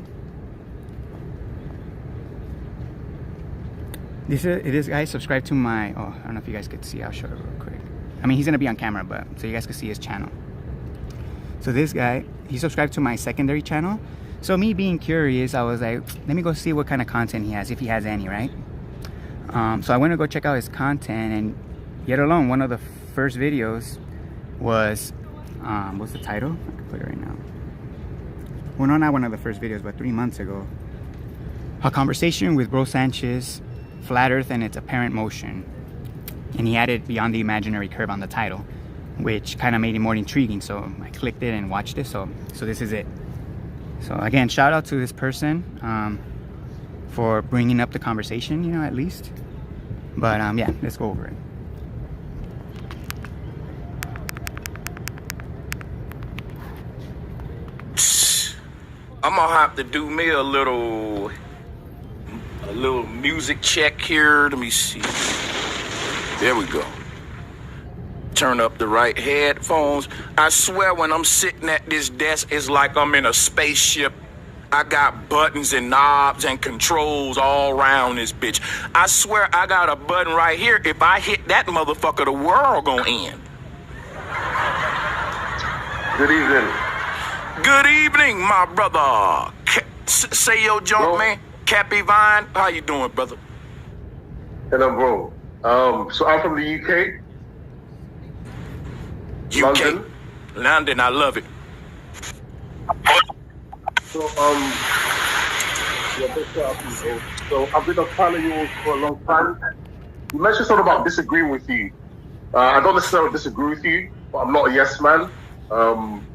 This guy subscribed to my. Oh, I don't know if you guys could see. I'll show it real quick. I mean, he's gonna be on camera, but so you guys can see his channel. So this guy, he subscribed to my secondary channel. So me being curious, I was like, let me go see what kind of content he has, if he has any, right? So I went to go check out his content, and yet alone, one of the first videos was, what's the title? I can put it right now. Well, no, not one of the first videos, but 3 months ago. A conversation with Bro Sanchez, Flat Earth and its apparent motion. And he added Beyond the Imaginary Curve on the title, which kind of made it more intriguing. So I clicked it and watched it. So this is it. So again, shout out to this person for bringing up the conversation, you know, at least. But yeah, let's go over it. I'm gonna have to do me a little music check here. Let me see. There we go. Turn up the right headphones. I swear when I'm sitting at this desk, it's like I'm in a spaceship. I got buttons and knobs and controls all around this bitch. I swear I got a button right here. If I hit that motherfucker, the world gonna end. Good evening. Good evening, my brother. Say your junk, bro. Man. Cappy Vine, how you doing, brother? Hello, bro. So I'm from the UK. UK? London, I love it. So, yeah, big shout out to you, bro. So I've been a fan of yours for a long time. You mentioned something about disagreeing with you. I don't necessarily disagree with you, but I'm not a yes man. I'm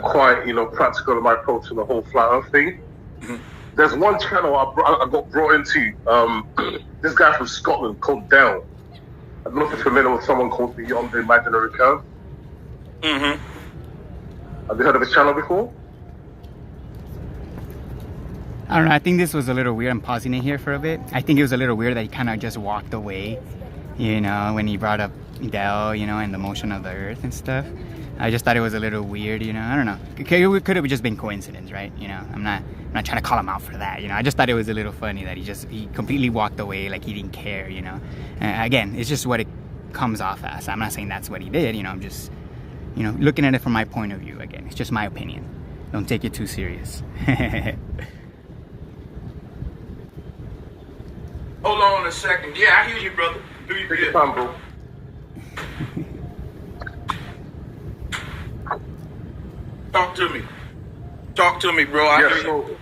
quite, practical in my approach to the whole flat earth thing. Mm-hmm. There's one channel I got brought into. This guy from Scotland called Dell. I don't know if you're familiar with someone called Beyond the Imaginary Curve. Mm-hmm. Have you heard of his channel before? I don't know. I think this was a little weird. I'm pausing it here for a bit. I think it was a little weird that he kind of just walked away, when he brought up Dell, and the motion of the earth and stuff. I just thought it was a little weird, I don't know. It could have just been coincidence, right? I'm not trying to call him out for that, I just thought it was a little funny that he completely walked away like he didn't care, Again, it's just what it comes off as. I'm not saying that's what he did, I'm just, looking at it from my point of view. Again, it's just my opinion. Don't take it too serious. Hold on a second. Yeah, I hear you, brother. Do you Take your time, bro. Talk to me, bro. Yeah, so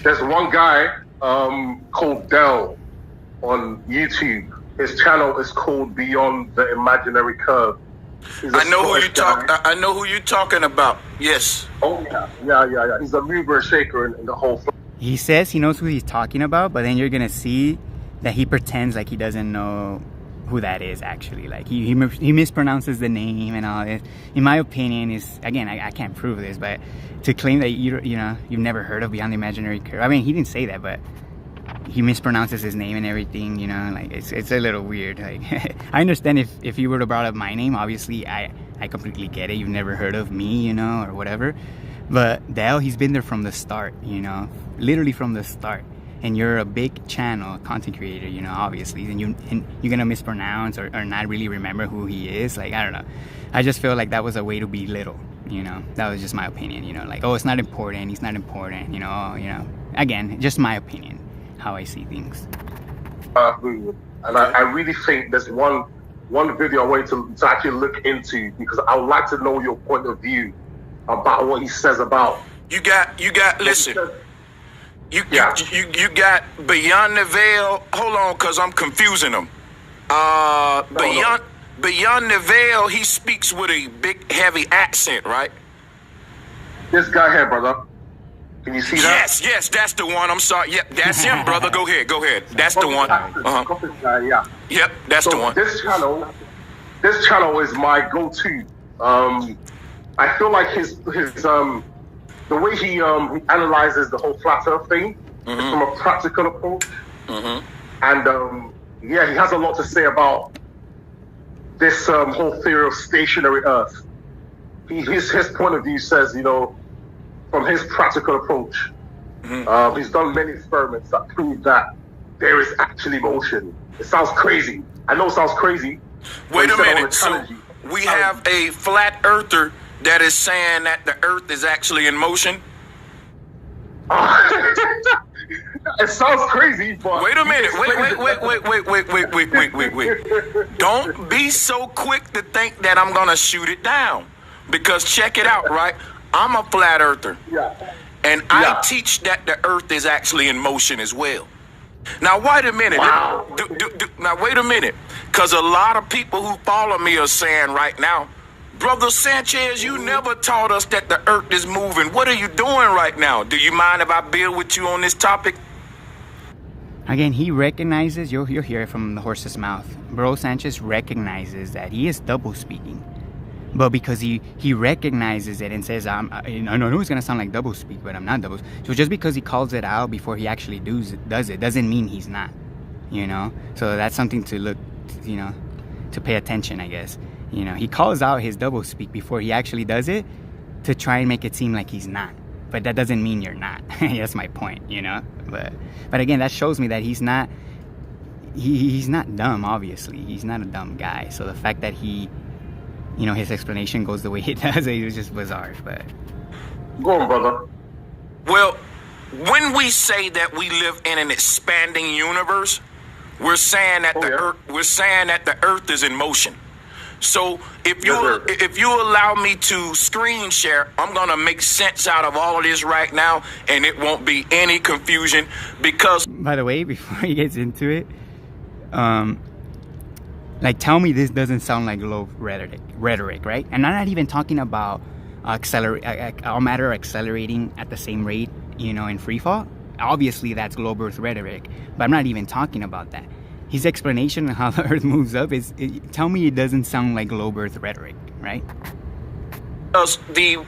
there's one guy called Dell on YouTube. His channel is called Beyond the Imaginary Curve. I know who you're talking about. Yes. Oh yeah. He's a mover and shaker in the whole thing. He says he knows who he's talking about, but then you're gonna see that he pretends like he doesn't know who that is actually. Like he mispronounces the name and all this. In my opinion, is again I can't prove this, but to claim that you've never heard of Beyond the Imaginary Curve. I mean, he didn't say that, but he mispronounces his name and everything. Like it's a little weird. Like I understand if you were to brought up my name, obviously I completely get it. You've never heard of me, or whatever. But Dell, he's been there from the start, literally from the start. And you're a big channel content creator, obviously, and you're gonna mispronounce or not really remember who he is. Like, I don't know. I just feel like that was a way to belittle, That was just my opinion, like, oh, it's not important, he's not important, Again, just my opinion, how I see things. And I really think there's one video I wanted to actually look into, because I would like to know your point of view about what he says about. You got. Listen. You got Beyond the Veil. Hold on, cause I'm confusing them. Beyond the Veil, he speaks with a big, heavy accent, right? This guy here, brother. Can you see that? Yes, that's the one. I'm sorry. Yep, that's him, brother. Go ahead. That's the one. Yeah. Yep, that's the one. This channel is my go-to. I feel like his the way he analyzes the whole flat earth thing is from a practical approach. And he has a lot to say about this whole theory of stationary earth. His point of view says, from his practical approach, he's done many experiments that prove that there is actually motion. It sounds crazy. I know it sounds crazy. Wait a minute. So we have a flat earther that is saying that the earth is actually in motion? It sounds crazy, but wait a minute. Wait. Don't be so quick to think that I'm gonna shoot it down. Because check it out, right? I'm a flat earther. Yeah. And I teach that the earth is actually in motion as well. Now wait a minute. Wow. Now wait a minute. Because a lot of people who follow me are saying right now, Brother Sanchez, you never taught us that the earth is moving. What are you doing right now? Do you mind if I build with you on this topic? Again, he recognizes, you'll hear it from the horse's mouth. Bro Sanchez recognizes that he is double speaking. But because he recognizes it and says, I know it's going to sound like double speak, but I'm not double. So just because he calls it out before he actually does it doesn't mean he's not, you know? So that's something to look, you know, to pay attention, I guess. You know, he calls out his double speak before he actually does it to try and make it seem like he's not. But that doesn't mean you're not. That's my point, you know? But again, that shows me that he's not dumb, obviously. He's not a dumb guy. So the fact that he, you know, his explanation goes the way it does, it was just bizarre. But go on, brother. Well, when we say that we live in an expanding universe, we're saying that the earth is in motion. So if you allow me to screen share, I'm gonna make sense out of all of this right now, and it won't be any confusion because. By the way, before he gets into it, like, tell me this doesn't sound like low rhetoric, right? And I'm not even talking about all matter accelerating at the same rate, you know, in free fall. Obviously, that's globe Earth rhetoric, but I'm not even talking about that. His explanation of how the Earth moves up is, tell me it doesn't sound like globe Earth rhetoric, right? The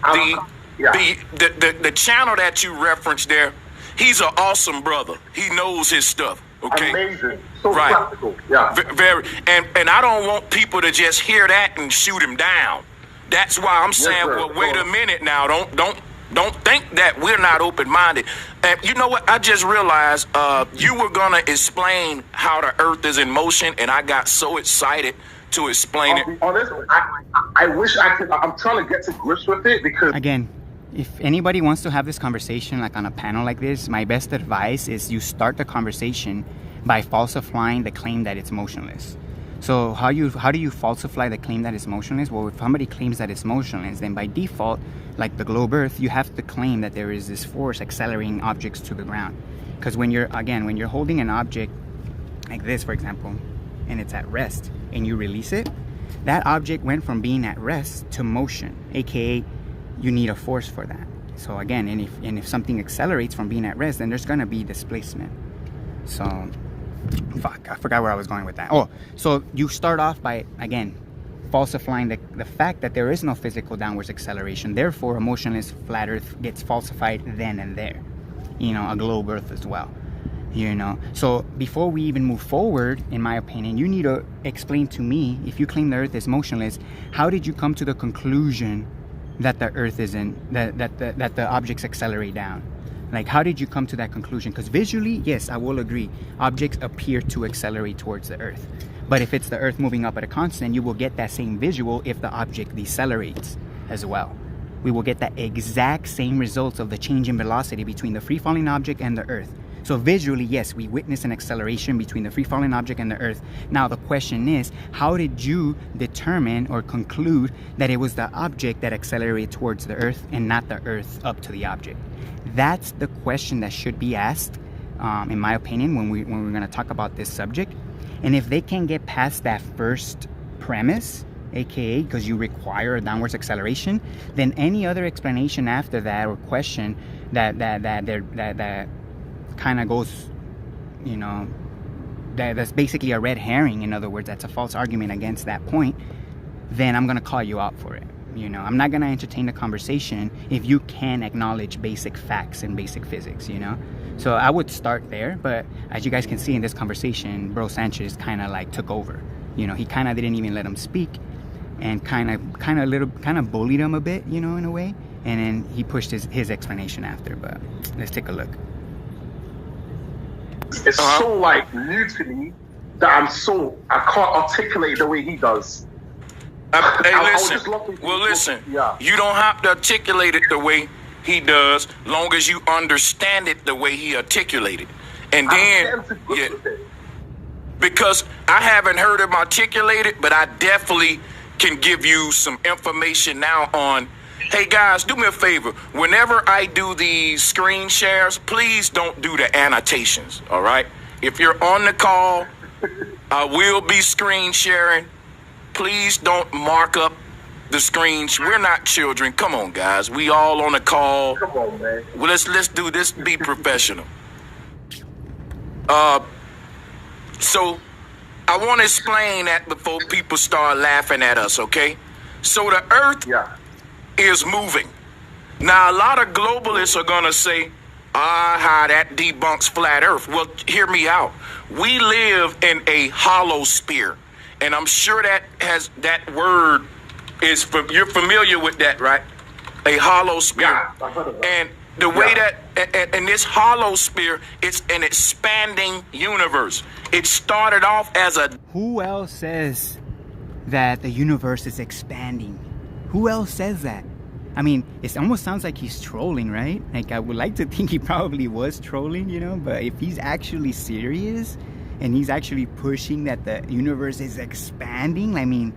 channel that you referenced there, he's an awesome brother. He knows his stuff. Okay. Amazing. So practical. Yeah. Very. And I don't want people to just hear that and shoot him down. That's why I'm saying, well, wait a minute now. Don't think that we're not open-minded. And you know what? I just realized you were gonna explain how the Earth is in motion, and I got so excited to explain it. I'll be honest. I wish I could. I'm trying to get to grips with it because. Again, if anybody wants to have this conversation, like on a panel like this, my best advice is you start the conversation by falsifying the claim that it's motionless. So how do you falsify the claim that it's motionless? Well, if somebody claims that it's motionless, then by default, like the globe Earth, you have to claim that there is this force accelerating objects to the ground. Because when you're holding an object like this, for example, and it's at rest, and you release it, that object went from being at rest to motion, aka you need a force for that. So again, and if something accelerates from being at rest, then there's gonna be displacement. So, I forgot where I was going with that. Oh, so you start off by, again, falsifying the fact that there is no physical downwards acceleration. Therefore, a motionless flat Earth gets falsified then and there. You know, a globe Earth as well. You know, so before we even move forward, in my opinion, you need to explain to me, if you claim the Earth is motionless, how did you come to the conclusion that the Earth isn't, that the objects accelerate down? Like, how did you come to that conclusion? Because visually, yes, I will agree, objects appear to accelerate towards the Earth. But if it's the Earth moving up at a constant, you will get that same visual if the object decelerates as well. We will get that exact same results of the change in velocity between the free-falling object and the Earth. So visually, yes, we witness an acceleration between the free-falling object and the Earth. Now the question is, how did you determine or conclude that it was the object that accelerated towards the Earth and not the Earth up to the object? That's the question that should be asked, in my opinion, when we're going to talk about this subject. And if they can get past that first premise, aka because you require a downwards acceleration, then any other explanation after that or question that kind of goes, you know, that's basically a red herring. In other words, that's a false argument against that point. Then I'm gonna call you out for it. You know, I'm not gonna entertain the conversation if you can acknowledge basic facts and basic physics. You know, so I would start there. But as you guys can see in this conversation, Bro Sanchez kind of like took over. You know, he kind of didn't even let him speak, and kind of bullied him a bit. You know, in a way. And then he pushed his explanation after. But let's take a look. It's so like new to me that I can't articulate it the way he does. Hey, listen. Yeah. You don't have to articulate it the way he does, long as you understand it the way he articulated. And then, because I haven't heard him articulate it, but I definitely can give you some information now on, hey guys, do me a favor. Whenever I do these screen shares, please don't do the annotations, all right? If you're on the call, I will be screen sharing. Please don't mark up the screens. We're not children. Come on, guys. We all on the call. Come on, man. Well, let's do this. Be professional. So I want to explain that before people start laughing at us, okay? So the Earth is moving. Now, a lot of globalists are gonna say, how that debunks flat Earth. Well, hear me out. We live in a hollow sphere. And I'm sure that word is, you're familiar with that, right? A hollow sphere. Yeah, I've heard of that. And the way that, in this hollow sphere, it's an expanding universe. It started off as a... Who else says that the universe is expanding? Who else says that? I mean, it almost sounds like he's trolling, right? Like, I would like to think he probably was trolling, you know? But if he's actually serious... and he's actually pushing that the universe is expanding, I mean,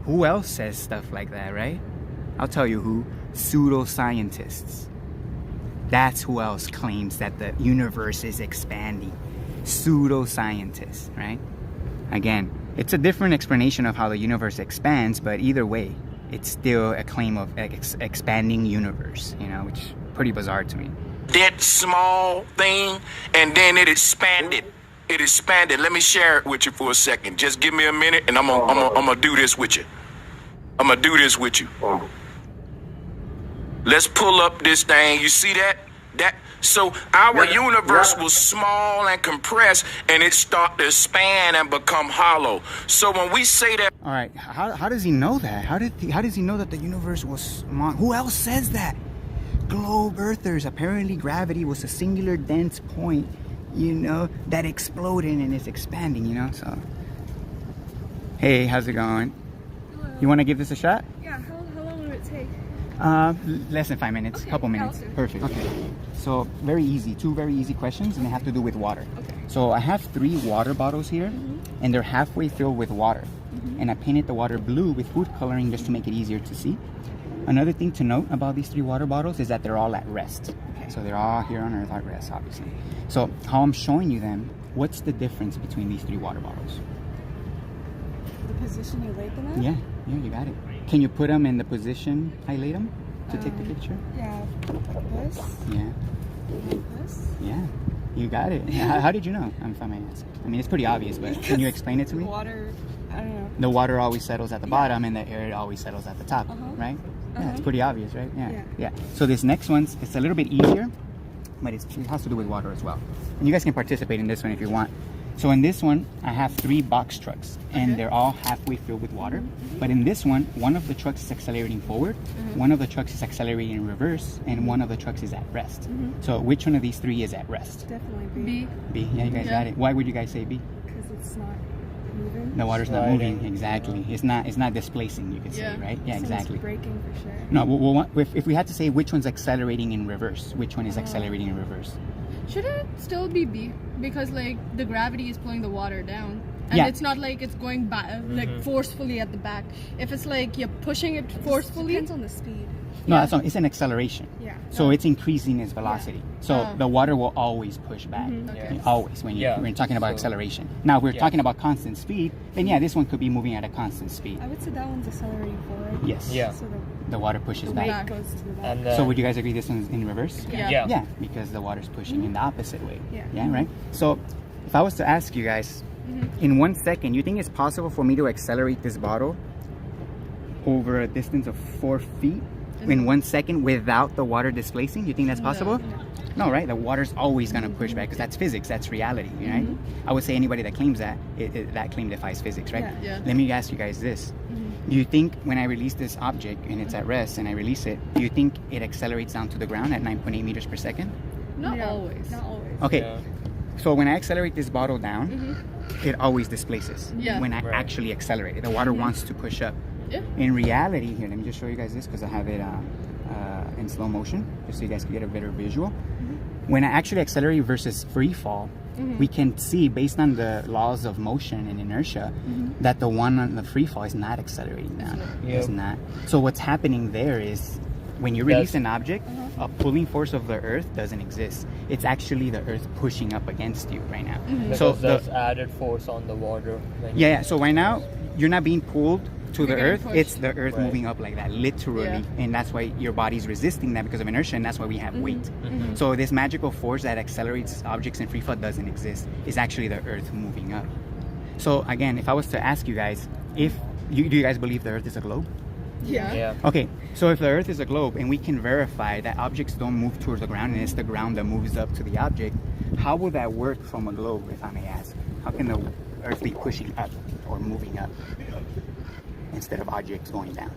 who else says stuff like that, right? I'll tell you who. Pseudoscientists. That's who else claims that the universe is expanding. Pseudoscientists, right? Again, it's a different explanation of how the universe expands, but either way, it's still a claim of expanding universe, you know, which is pretty bizarre to me. That small thing, and then it expanded. It expanded. Let me share it with you for a second. Just give me a minute, and I'm gonna do this with you. I'm gonna do this with you. Let's pull up this thing. You see that? So our universe was small and compressed, and it started to expand and become hollow. So when we say that, all right, how does he know that? How does he know that the universe was small? Who else says that? Globe earthers. Apparently, gravity was a singular dense point, you know, that exploded and is expanding, you know. So, hey, how's it going? Hello. You want to give this a shot? Yeah. How long will it take? Less than 5 minutes. Okay, Couple minutes. Perfect. Okay. So very easy. 2 very easy questions, and they have to do with water. Okay. So I have 3 water bottles here, and they're halfway filled with water. And I painted the water blue with food coloring just to make it easier to see. Another thing to note about these 3 water bottles is that they're all at rest. Okay. So they're all here on Earth at rest, obviously. So how I'm showing you them, what's the difference between these 3 water bottles? The position you laid them at? Yeah, you got it. Can you put them in the position I laid them to take the picture? Yeah, this. Yeah. This. Yeah, you got it. How did you know? If I may ask. I mean, it's pretty obvious, but can you explain it to me? Water, I don't know. The water always settles at the bottom, and the air always settles at the top, right? Yeah, it's pretty obvious, right? Yeah. So this next one's, it's a little bit easier, but it has to do with water as well. And you guys can participate in this one if you want. So in this one, I have 3 box trucks, and they're all halfway filled with water. But in this one of the trucks is accelerating forward, one of the trucks is accelerating in reverse, and one of the trucks is at rest. So which one of these 3 is at rest? Definitely B. B, yeah, you guys got it. Why would you guys say B? Because it's not moving. The water's not moving, exactly. It's not displacing, you could say, right? Yeah, so exactly. It's braking for sure. No, well, if we had to say which one's accelerating in reverse, which one is accelerating in reverse? Should it still be B? Because like the gravity is pulling the water down, and it's not like it's going back like forcefully at the back. If it's like you're pushing it forcefully, depends on the speed. No, that's not, it's an acceleration. Yeah. So it's increasing its velocity. So the water will always push back. Okay. Always when you're talking about acceleration. Now, if we're talking about constant speed, then this one could be moving at a constant speed. I would say that one's accelerating forward. Yes. Yeah. So the water pushes back. weight goes to the back. So would you guys agree this one's in reverse? Yeah. Yeah, because the water's pushing in the opposite way. Yeah. Right? So if I was to ask you guys, in 1 second, you think it's possible for me to accelerate this bottle over a distance of 4 feet in 1 second without the water displacing? You think that's possible? No, right? The water's always going to push back because that's physics, that's reality, right? I would say anybody that claims that, that claim defies physics, right? Yeah. Let me ask you guys this. Do you think when I release this object and it's at rest and I release it, do you think it accelerates down to the ground at 9.8 meters per second? Not always. Not always. Okay. So when I accelerate this bottle down, it always displaces. Yeah. When I actually accelerate it, the water wants to push up. Yeah. In reality, here, let me just show you guys this because I have it in slow motion, just so you guys can get a better visual. When I actually accelerate versus free fall, we can see based on the laws of motion and inertia that the one on the free fall is not accelerating down. It's not. So what's happening there is when you release an object, a pulling force of the earth doesn't exist. It's actually the earth pushing up against you right now. So there's added force on the water. Yeah. So right now you're not being pulled to the earth. pushed. It's the earth moving up like that, literally. And that's why your body's resisting that because of inertia, and that's why we have weight. So this magical force that accelerates objects in free fall doesn't exist. It's actually the earth moving up. So again, if I was to ask you guys, do you guys believe the earth is a globe? Yeah. Okay, so if the earth is a globe and we can verify that objects don't move towards the ground and it's the ground that moves up to the object, how will that work from a globe, if I may ask? How can the earth be pushing up or moving up instead of objects going down?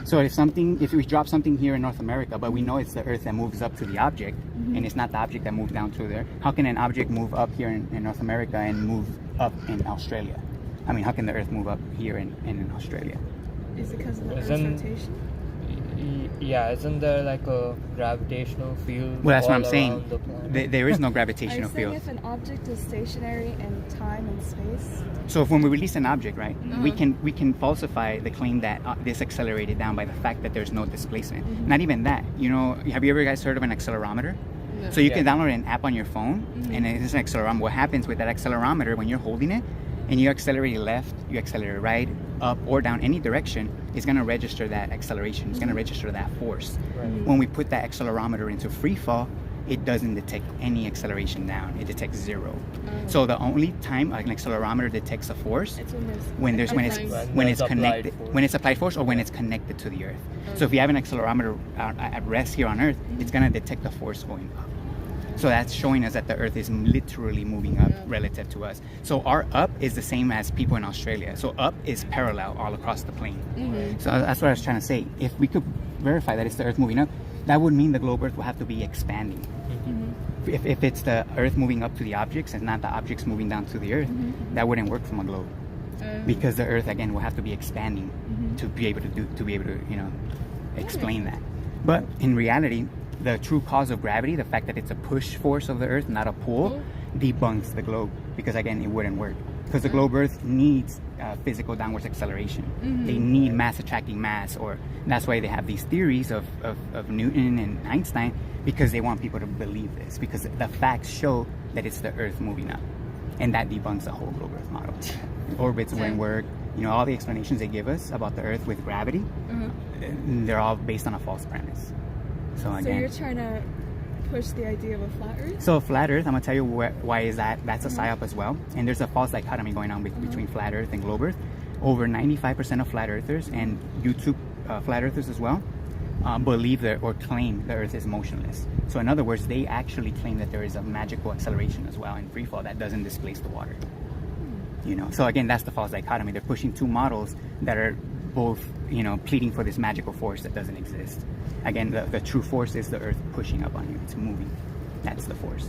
So if we drop something here in North America, but we know it's the earth that moves up to the object, and it's not the object that moves down to there, how can an object move up here in North America and move up in Australia? I mean, how can the earth move up here in Australia? Is it because of the Earth's rotation? Yeah, isn't there like a gravitational field? Well, that's what I'm all saying. around the planet? There is no Are you gravitational saying field. if an object is stationary in time and space? So if when we release an object, right, we can falsify the claim that this accelerated down by the fact that there's no displacement. Not even that. You know, have you ever guys heard of an accelerometer? No. So you can download an app on your phone, and it's an accelerometer. What happens with that accelerometer when you're holding it, and you accelerate left, you accelerate right, up or down, any direction, it's going to register that acceleration. It's going to register that force. When we put that accelerometer into free fall, it doesn't detect any acceleration down. It detects zero. So the only time an accelerometer detects a force It's when it's applied connected, force. when it's applied force or when it's connected to the earth. So if you have an accelerometer at rest here on earth, it's going to detect the force going up. So that's showing us that the earth is literally moving up relative to us. So our up is the same as people in Australia. So up is parallel all across the plane. So that's what I was trying to say. If we could verify that it's the earth moving up, that would mean the globe earth will have to be expanding. If it's the earth moving up to the objects and not the objects moving down to the earth, that wouldn't work from a globe. Because the earth again will have to be expanding to be able to explain that. But in reality, the true cause of gravity, the fact that it's a push force of the earth, not a pull, debunks the globe, because again it wouldn't work, because the globe earth needs physical downwards acceleration. They need mass attracting mass, or that's why they have these theories of Newton and Einstein, because they want people to believe this, because the facts show that it's the earth moving up, and that debunks the whole globe earth model. Orbits wouldn't work. All the explanations they give us about the earth with gravity, they're all based on a false premise. So you're trying to push the idea of a flat Earth? So flat Earth, I'm gonna tell you why is that. That's a psyop as well, and there's a false dichotomy going on between flat Earth and globe Earth. Over 95% of flat Earthers and YouTube flat Earthers as well believe that or claim the Earth is motionless. So in other words, they actually claim that there is a magical acceleration as well in free fall that doesn't displace the water. So again, that's the false dichotomy. They're pushing two models that are both pleading for this magical force that doesn't exist. Again, the true force is the earth pushing up on you. It's moving. That's the force.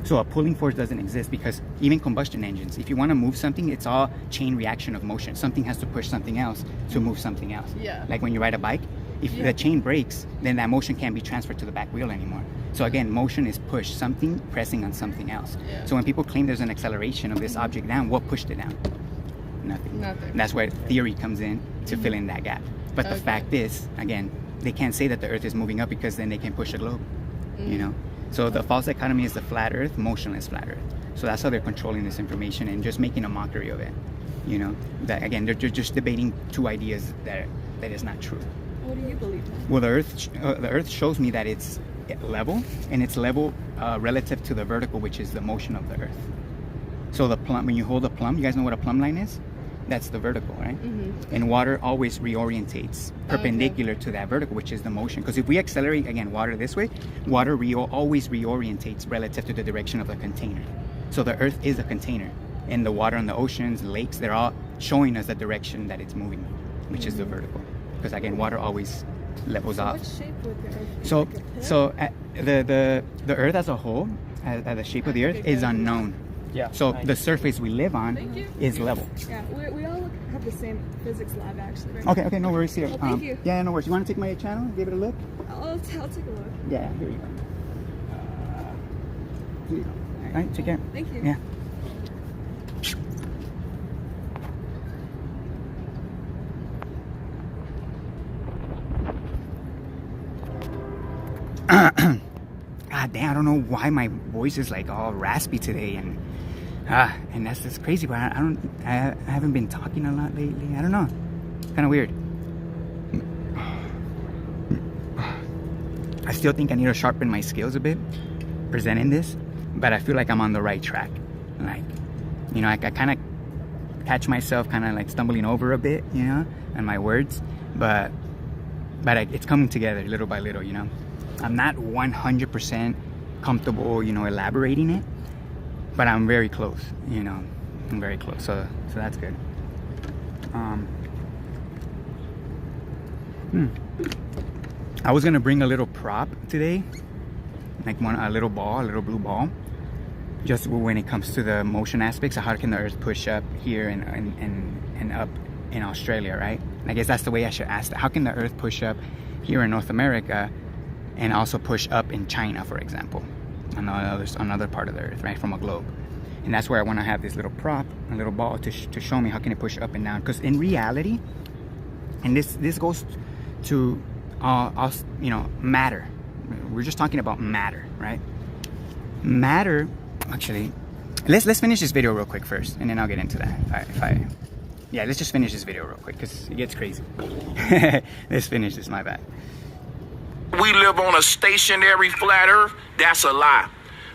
So a pulling force doesn't exist, because even combustion engines, if you want to move something, it's all chain reaction of motion. Something has to push something else to move something else. Like when you ride a bike, if the chain breaks, then that motion can't be transferred to the back wheel anymore. So again, motion is push, something pressing on something else. So when people claim there's an acceleration of this object down, what pushed it down? Nothing. That's where theory comes in to fill in that gap. But the fact is, again, they can't say that the earth is moving up, because then they can push the globe. So the false dichotomy is the flat earth, motionless flat earth. So that's how they're controlling this information and just making a mockery of it. That again, they're just debating two ideas that is not true. What do you believe in? Well, the earth shows me that it's level, and it's level relative to the vertical, which is the motion of the earth. So the plumb, when you hold a plumb, you guys know what a plumb line is? That's the vertical, right? And water always reorientates perpendicular to that vertical, which is the motion. Because if we accelerate, again, water this way, water always reorientates relative to the direction of the container. So the earth is a container, and the water on the oceans, lakes, they're all showing us the direction that it's moving, which is the vertical. Because again, water always levels So off. what shape would the Earth be? So Like a pit? so the Earth as a whole, the shape of the Earth is unknown. Yeah. So the surface we live on Thank you. is level. Yeah, we all have the same physics lab actually. Right? Okay, no worries here. Well, thank you. Yeah, no worries. You want to take my channel? Give it a look. I'll take a look. Yeah, here you go. Here you go. All right, take care. Thank you. Yeah. God damn, I don't know why my voice is like all raspy today, and that's just crazy. But I haven't been talking a lot lately. I don't know. It's kind of weird. I still think I need to sharpen my skills a bit presenting this, but I feel like I'm on the right track. Like, you know, I kind of catch myself kind of like stumbling over a bit, you know, and my words, but it's coming together little by little, you know. I'm not 100% comfortable, you know, elaborating it, but I'm very close, you know. I'm very close, so that's good. I was gonna bring a little prop today, like a little blue ball, just when it comes to the motion aspects of how can the Earth push up here and up in Australia, right? And I guess that's the way I should ask that. How can the Earth push up here in North America and also push up in China, for example, another part of the Earth, right, from a globe? And that's where I want to have this little prop, a little ball to show me how can it push up and down. Because in reality, and this goes to us, you know, matter. We're just talking about matter, right? Matter, actually, let's finish this video real quick first, and then I'll get into that. Yeah, let's just finish this video real quick because it gets crazy. Let's finish this, my bad. We live on a stationary flat earth. That's a lie.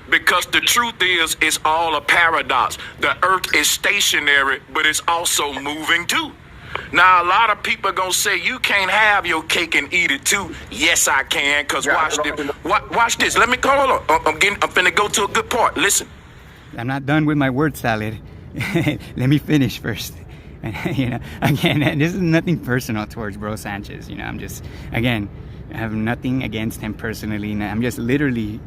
Because the truth is, it's all a paradox. The earth is stationary, but it's also moving too. Now, a lot of people are going to say, you can't have your cake and eat it too. Yes, I can, because watch this. Let me call on. I'm finna go to a good part. Listen. I'm not done with my word salad. Let me finish first. And, you know, again, this is nothing personal towards Bro Sanchez. You know, I'm just, again, I have nothing against him personally. I'm just literally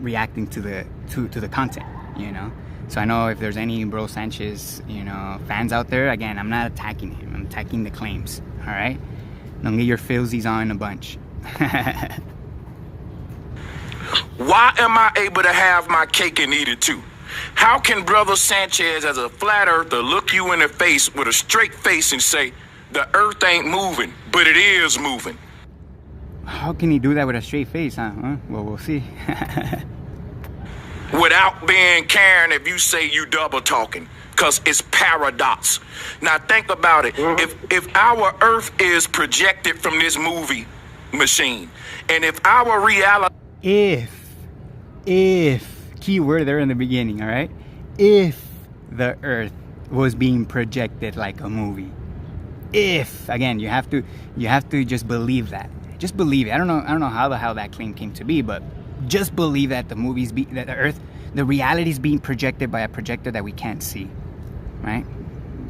reacting to the content, you know. So I know if there's any Bro Sanchez, you know, fans out there, again, I'm not attacking him. I'm attacking the claims, all right? Don't get your feelsies on a bunch. Why am I able to have my cake and eat it too? How can Brother Sanchez, as a flat earther, look you in the face with a straight face and say, the earth ain't moving, but it is moving? How can he do that with a straight face, huh? Well, we'll see. Without being caring if you say you double talking, because it's paradox. Now think about it. If our earth is projected from this movie machine, and if our reality... If, key word there in the beginning, all right? If the earth was being projected like a movie. If, again, you have to just believe that. Just believe it. I don't know how the hell that claim came to be, but just believe that that the earth, the reality is being projected by a projector that we can't see, right?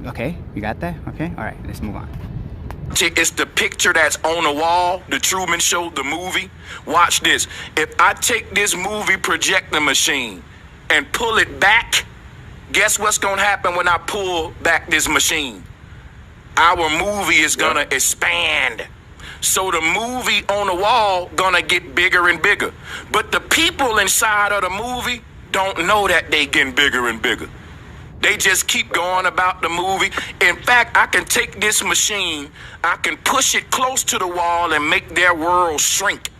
Okay, you got that? Okay, all right, let's move on. It's the picture that's on the wall, the Truman Show, the movie. Watch this. If I take this movie projector machine and pull it back, guess what's going to happen when I pull back this machine? Our movie is going to expand. So the movie on the wall gonna get bigger and bigger. But the people inside of the movie don't know that they getting bigger and bigger. They just keep going about the movie. In fact, I can take this machine, I can push it close to the wall and make their world shrink.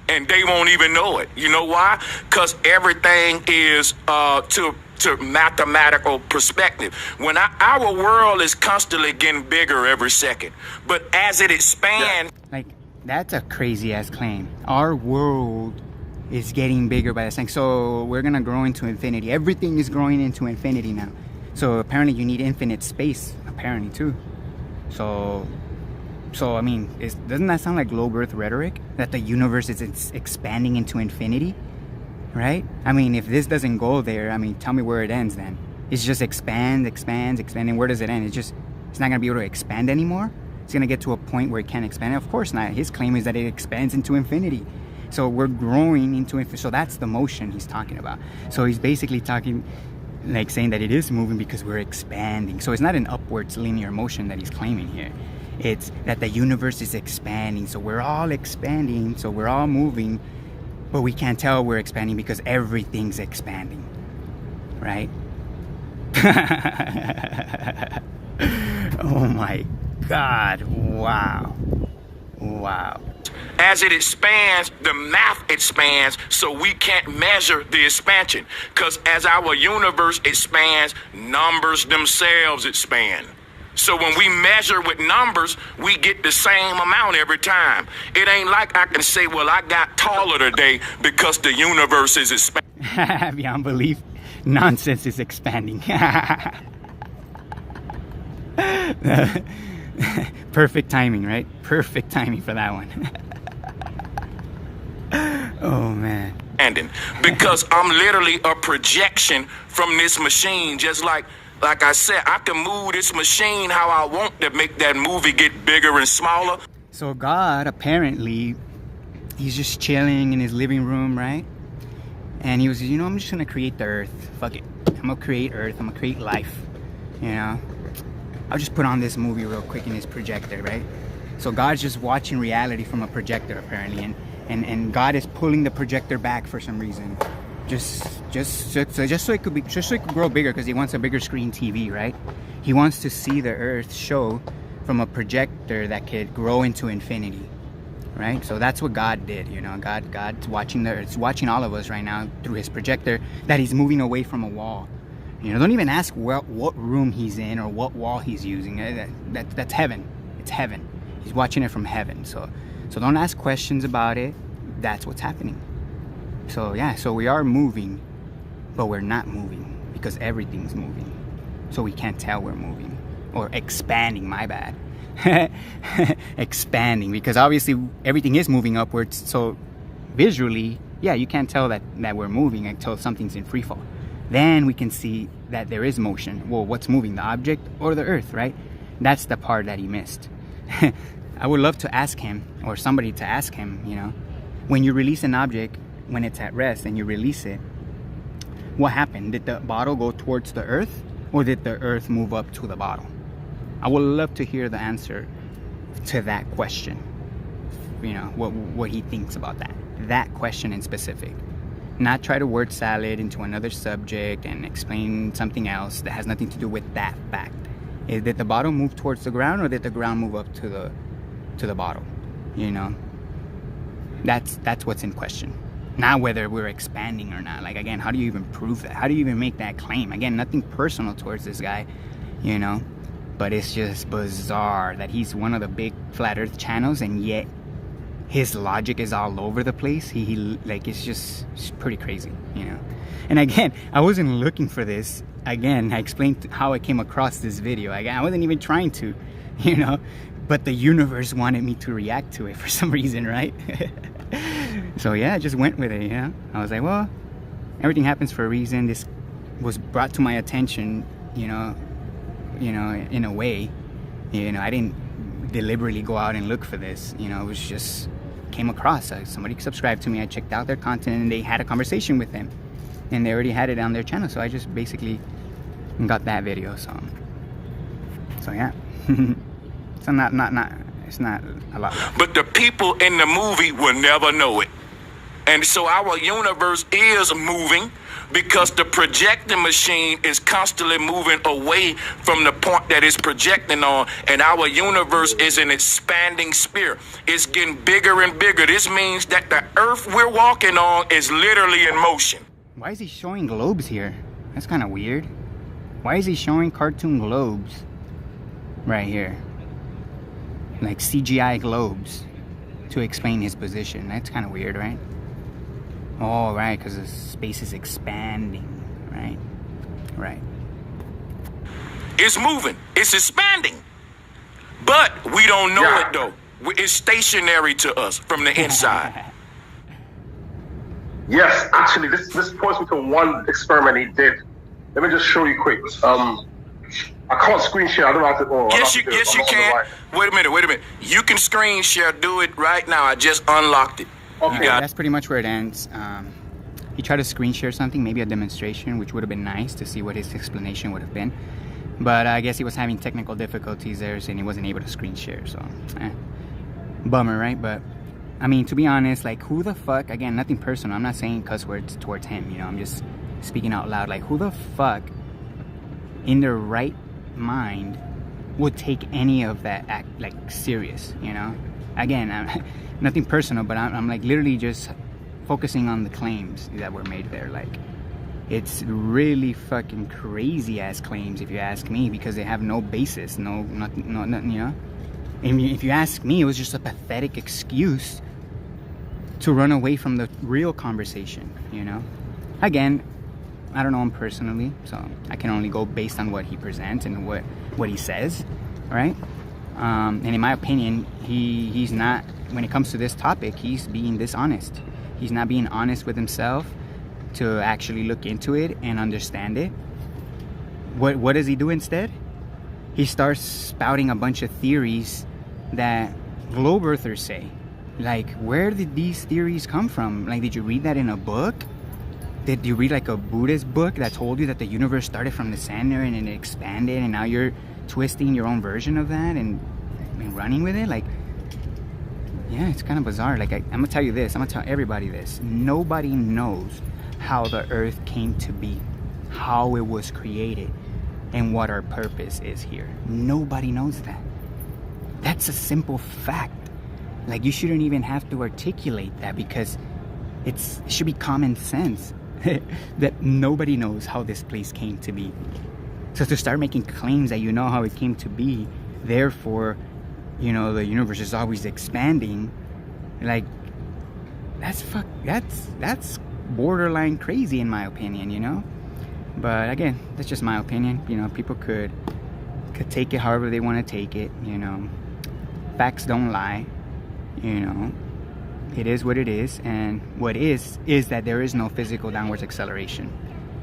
And they won't even know it. You know why? Because everything is to mathematical perspective. When our world is constantly getting bigger every second, but as it expands, like, that's a crazy ass claim. Our world is getting bigger by the second, so we're gonna grow into infinity. Everything is growing into infinity now. So apparently you need infinite space, apparently too. So I mean, doesn't that sound like globe Earth rhetoric? That the universe is expanding into infinity? Right? I mean, if this doesn't go there, I mean, tell me where it ends then. It's just expands. And where does it end? It's not going to be able to expand anymore? It's gonna get to a point where it can't expand. Of course not. His claim is that it expands into infinity. So we're growing into infinity. So that's the motion he's talking about. So he's basically talking, like saying that it is moving because we're expanding. So it's not an upwards linear motion that he's claiming here. It's that the universe is expanding. So we're all expanding. So we're all moving, but we can't tell we're expanding because everything's expanding, right? Oh my God. Wow. Wow. As it expands, the math expands, so we can't measure the expansion. Because as our universe expands, numbers themselves expand. So when we measure with numbers, we get the same amount every time. It ain't like I can say, well, I got taller today because the universe is expanding. Beyond belief, nonsense is expanding. Perfect timing, right? Perfect timing for that one. Oh, man. Because I'm literally a projection from this machine, just like I said, I can move this machine how I want to make that movie get bigger and smaller. So God, apparently, he's just chilling in his living room, right? And he was, I'm just going to create the earth. Fuck it. I'm going to create earth. I'm going to create life. I'll just put on this movie real quick in his projector, right? So God's just watching reality from a projector, apparently. And God is pulling the projector back for some reason. Just so it could grow bigger, because he wants a bigger screen TV, right? He wants to see the earth show from a projector that could grow into infinity, right? So that's what God did, God's watching the earth, watching all of us right now through his projector that he's moving away from a wall. Don't even ask what room he's in or what wall he's using. That's heaven. It's heaven. He's watching it from heaven. So don't ask questions about it. That's what's happening. So yeah, so we are moving, but we're not moving because everything's moving. So we can't tell we're moving or expanding, my bad. Expanding, because obviously everything is moving upwards. So visually, yeah, you can't tell that we're moving until something's in free fall. Then we can see that there is motion. Well, what's moving, the object or the earth, right? That's the part that he missed. I would love to ask him, or somebody to ask him, when you release an object, when it's at rest and you release it, what happened? Did the bottle go towards the earth, or did the earth move up to the bottle? I would love to hear the answer to that question. What he thinks about that question in specific. Not try to word salad into another subject and explain something else that has nothing to do with that fact. Did the bottle move towards the ground, or did the ground move up to the bottle? That's what's in question. Not whether we're expanding or not. Like, again, how do you even prove that? How do you even make that claim? Again, nothing personal towards this guy, but it's just bizarre that he's one of the big flat earth channels, and yet his logic is all over the place. It's pretty crazy, And again, I wasn't looking for this. Again, I explained how I came across this video. I wasn't even trying to, but the universe wanted me to react to it for some reason, right? So yeah, I just went with it, I was like, well, everything happens for a reason. This was brought to my attention, in a way. I didn't deliberately go out and look for this. It was just came across. Somebody subscribed to me. I checked out their content, and they had a conversation with them, and they already had it on their channel. So I just basically got that video. So yeah. So it's not a lot. But the people in the movie will never know it. And so our universe is moving because the projecting machine is constantly moving away from the point that it's projecting on. And our universe is an expanding sphere. It's getting bigger and bigger. This means that the earth we're walking on is literally in motion. Why is he showing globes here? That's kind of weird. Why is he showing cartoon globes right here? Like CGI globes to explain his position. That's kind of weird, right? Oh, right, because the space is expanding, right? Right. It's moving. It's expanding. But we don't know it, though. It's stationary to us from the inside. Yes, actually, this points me to one experiment he did. Let me just show you quick. I can't screen share. I don't know how to. Oh, Yes, you can. Right. Wait a minute. You can screen share. Do it right now. I just unlocked it. Okay. That's pretty much where it ends. He tried to screen share something, maybe a demonstration, which would have been nice to see what his explanation would have been. But I guess he was having technical difficulties there, and he wasn't able to screen share. So, bummer, right? But I mean, to be honest, like, who the fuck? Again, nothing personal. I'm not saying cuss words towards him. You know, I'm just speaking out loud. Like, who the fuck, in their right mind, would take any of that act like serious? You know, again, nothing personal, but I'm like literally just focusing on the claims that were made there. Like, it's really fucking crazy ass claims, if you ask me, because they have no basis, nothing, you know. And if you ask me, it was just a pathetic excuse to run away from the real conversation, you know. Again, I don't know him personally, so I can only go based on what he presents and what he says, right? And in my opinion, he's not, when it comes to this topic, he's being dishonest. He's not being honest with himself to actually look into it and understand it. What does he do instead? He starts spouting a bunch of theories that globe earthers say. Like, where did these theories come from? Like, did you read that in a book? Did you read like a Buddhist book that told you that the universe started from the center and it expanded, and now you're twisting your own version of that and running with it? Like, yeah, it's kind of bizarre. Like, I'm gonna tell you this, I'm gonna tell everybody this. Nobody knows how the earth came to be, how it was created, and what our purpose is here. Nobody knows that. That's a simple fact. Like, you shouldn't even have to articulate that, because it should be common sense that nobody knows how this place came to be. So to start making claims that you know how it came to be, therefore, you know, the universe is always expanding, like, that's borderline crazy in my opinion, you know. But again, that's just my opinion. You know, people could take it however they want to take it, you know. Facts don't lie, you know. It is what it is, and what is that there is no physical downwards acceleration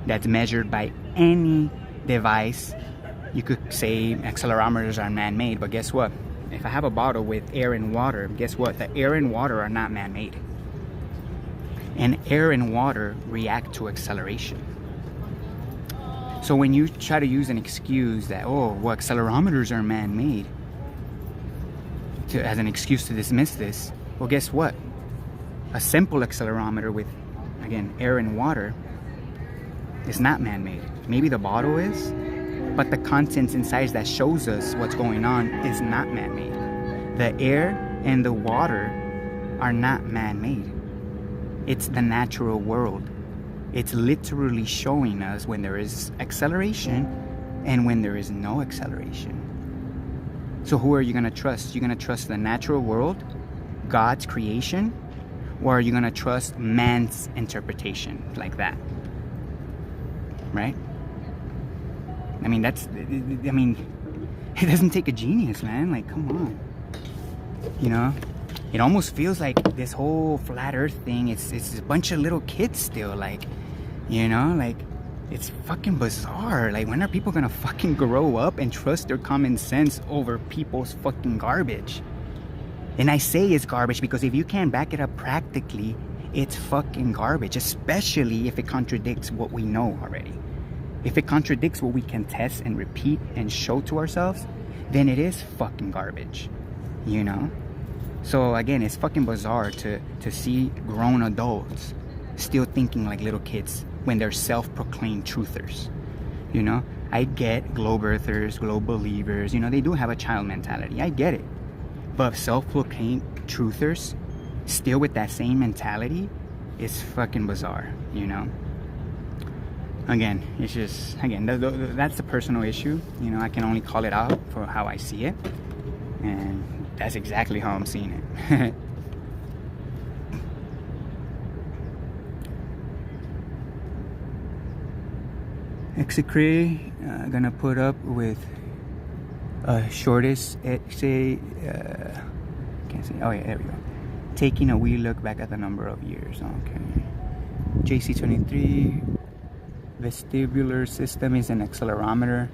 that's measured by any device. You could say accelerometers are man-made, but guess what? If I have a bottle with air and water, guess what? The air and water are not man-made. And air and water react to acceleration. So when you try to use an excuse that, oh, well, accelerometers are man-made, as an excuse to dismiss this, well, guess what? A simple accelerometer with, again, air and water is not man-made. Maybe the bottle is, but the contents inside that shows us what's going on is not man-made. The air and the water are not man-made. It's the natural world. It's literally showing us when there is acceleration and when there is no acceleration. So who are you going to trust? You're going to trust the natural world, God's creation, or are you going to trust man's interpretation like that? Right? I mean, it doesn't take a genius, man. Like, come on. You know? It almost feels like this whole flat earth thing, it's a bunch of little kids still, like, you know, like, it's fucking bizarre. Like, when are people gonna fucking grow up and trust their common sense over people's fucking garbage? And I say it's garbage because if you can't back it up practically, it's fucking garbage, especially if it contradicts what we know already. If it contradicts what we can test and repeat and show to ourselves, then it is fucking garbage, you know? So again, it's fucking bizarre to see grown adults still thinking like little kids when they're self-proclaimed truthers, you know? I get globe earthers, globe believers, you know, they do have a child mentality. I get it. But self-proclaimed truthers still with that same mentality is fucking bizarre, you know? Again, it's just, again, that's a personal issue. You know, I can only call it out for how I see it. And that's exactly how I'm seeing it. Execray, gonna put up with shortest essay, can't say, oh yeah, there we go. Taking a wee look back at the number of years, okay. JC23, vestibular system is an accelerometer.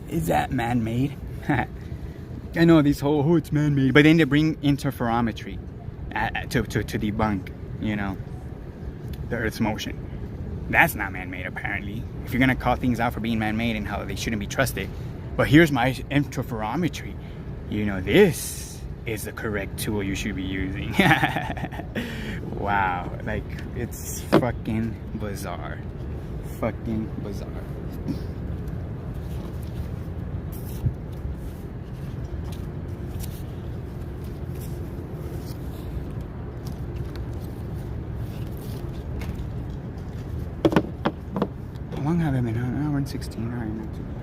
is that man-made? I know these whole, oh, it's man-made, but then they bring interferometry to debunk, you know, the Earth's motion. That's not man-made, apparently. If you're gonna call things out for being man-made and how they shouldn't be trusted, but here's my interferometry. You know, this is the correct tool you should be using. Wow, like, it's fucking bizarre. Fucking bizarre. How long have I been on? An hour and 16. All right, not too bad.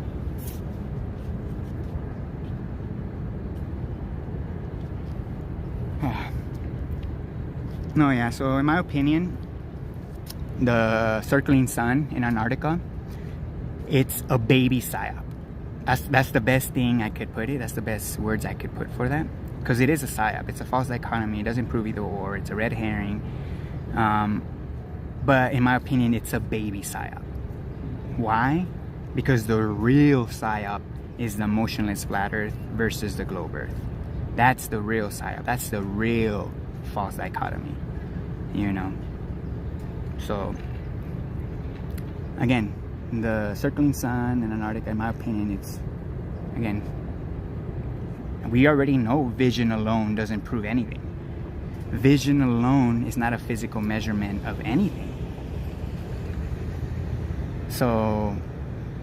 No, yeah, so in my opinion, the circling sun in Antarctica, it's a baby psyop. That's the best thing I could put it. That's the best words I could put for that. Because it is a psyop. It's a false dichotomy. It doesn't prove either or. It's a red herring. But in my opinion, it's a baby psyop. Why? Because the real psyop is the motionless flat Earth versus the globe Earth. That's the real psyop. That's the real false dichotomy. You know? So, again, the circling sun in Antarctica, in my opinion, it's, again, we already know vision alone doesn't prove anything. Vision alone is not a physical measurement of anything. So,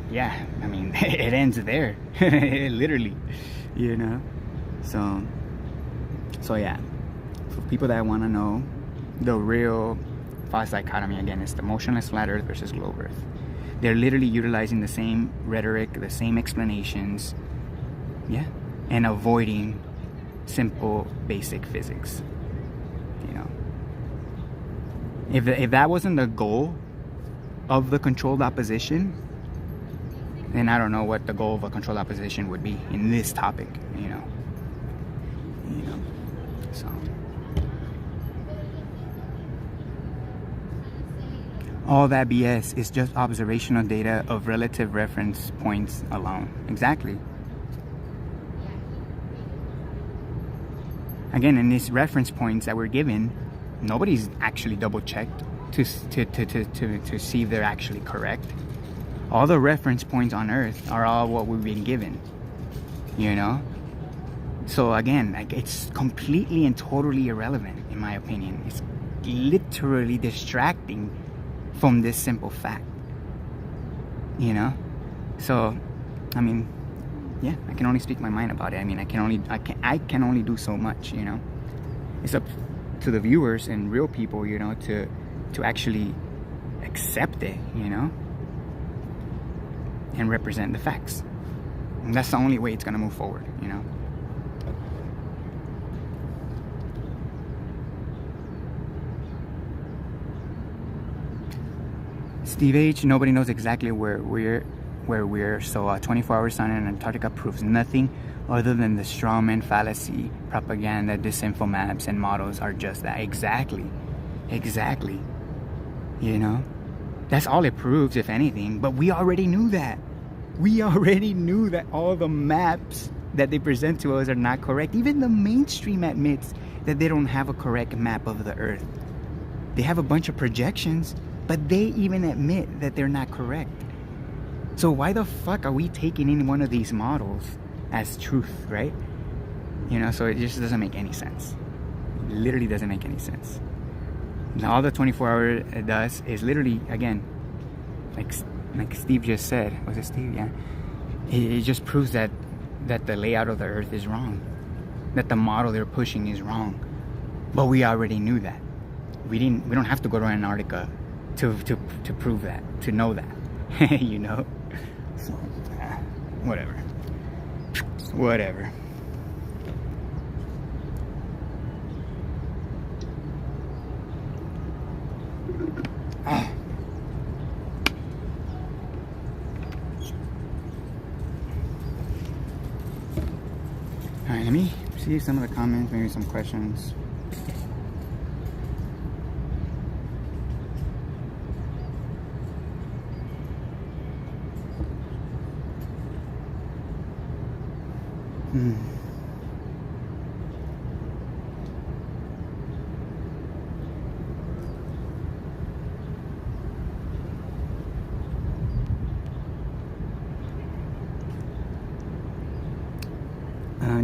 yeah, I mean, it ends there. Literally, you know? So yeah, for people that want to know the real false dichotomy, again, it's the motionless flat Earth versus globe Earth. They're literally utilizing the same rhetoric, the same explanations, yeah, and avoiding simple, basic physics. You know, if that wasn't the goal of the controlled opposition, then I don't know what the goal of a controlled opposition would be in this topic. You know, so. All that BS is just observational data of relative reference points alone. Exactly. Again, in these reference points that we're given, nobody's actually double checked to see if they're actually correct. All the reference points on Earth are all what we've been given. You know? So again, like, it's completely and totally irrelevant, in my opinion. It's literally distracting from this simple fact, you know. So I mean, yeah, I can only speak my mind about it. I mean, I can only do so much, you know. It's up to the viewers and real people, you know, to actually accept it, you know, and represent the facts. And that's the only way it's gonna move forward, you know. Steve H, nobody knows exactly where we're, so 24-hour sun in Antarctica proves nothing other than the strawman fallacy, propaganda, disinfo maps, and models are just that. Exactly. You know, that's all it proves, if anything. But we already knew that. We already knew that all the maps that they present to us are not correct. Even the mainstream admits that they don't have a correct map of the Earth. They have a bunch of projections, but they even admit that they're not correct. So why the fuck are we taking in one of these models as truth, right? You know, so it just doesn't make any sense. It literally doesn't make any sense. Now, all the 24-hour does is literally, again, like Steve just said, was it Steve? Yeah. It just proves that the layout of the Earth is wrong, that the model they're pushing is wrong. But we already knew that. We don't have to go to Antarctica to prove that, to know that. You know. So whatever. Alright, let me see some of the comments, maybe some questions.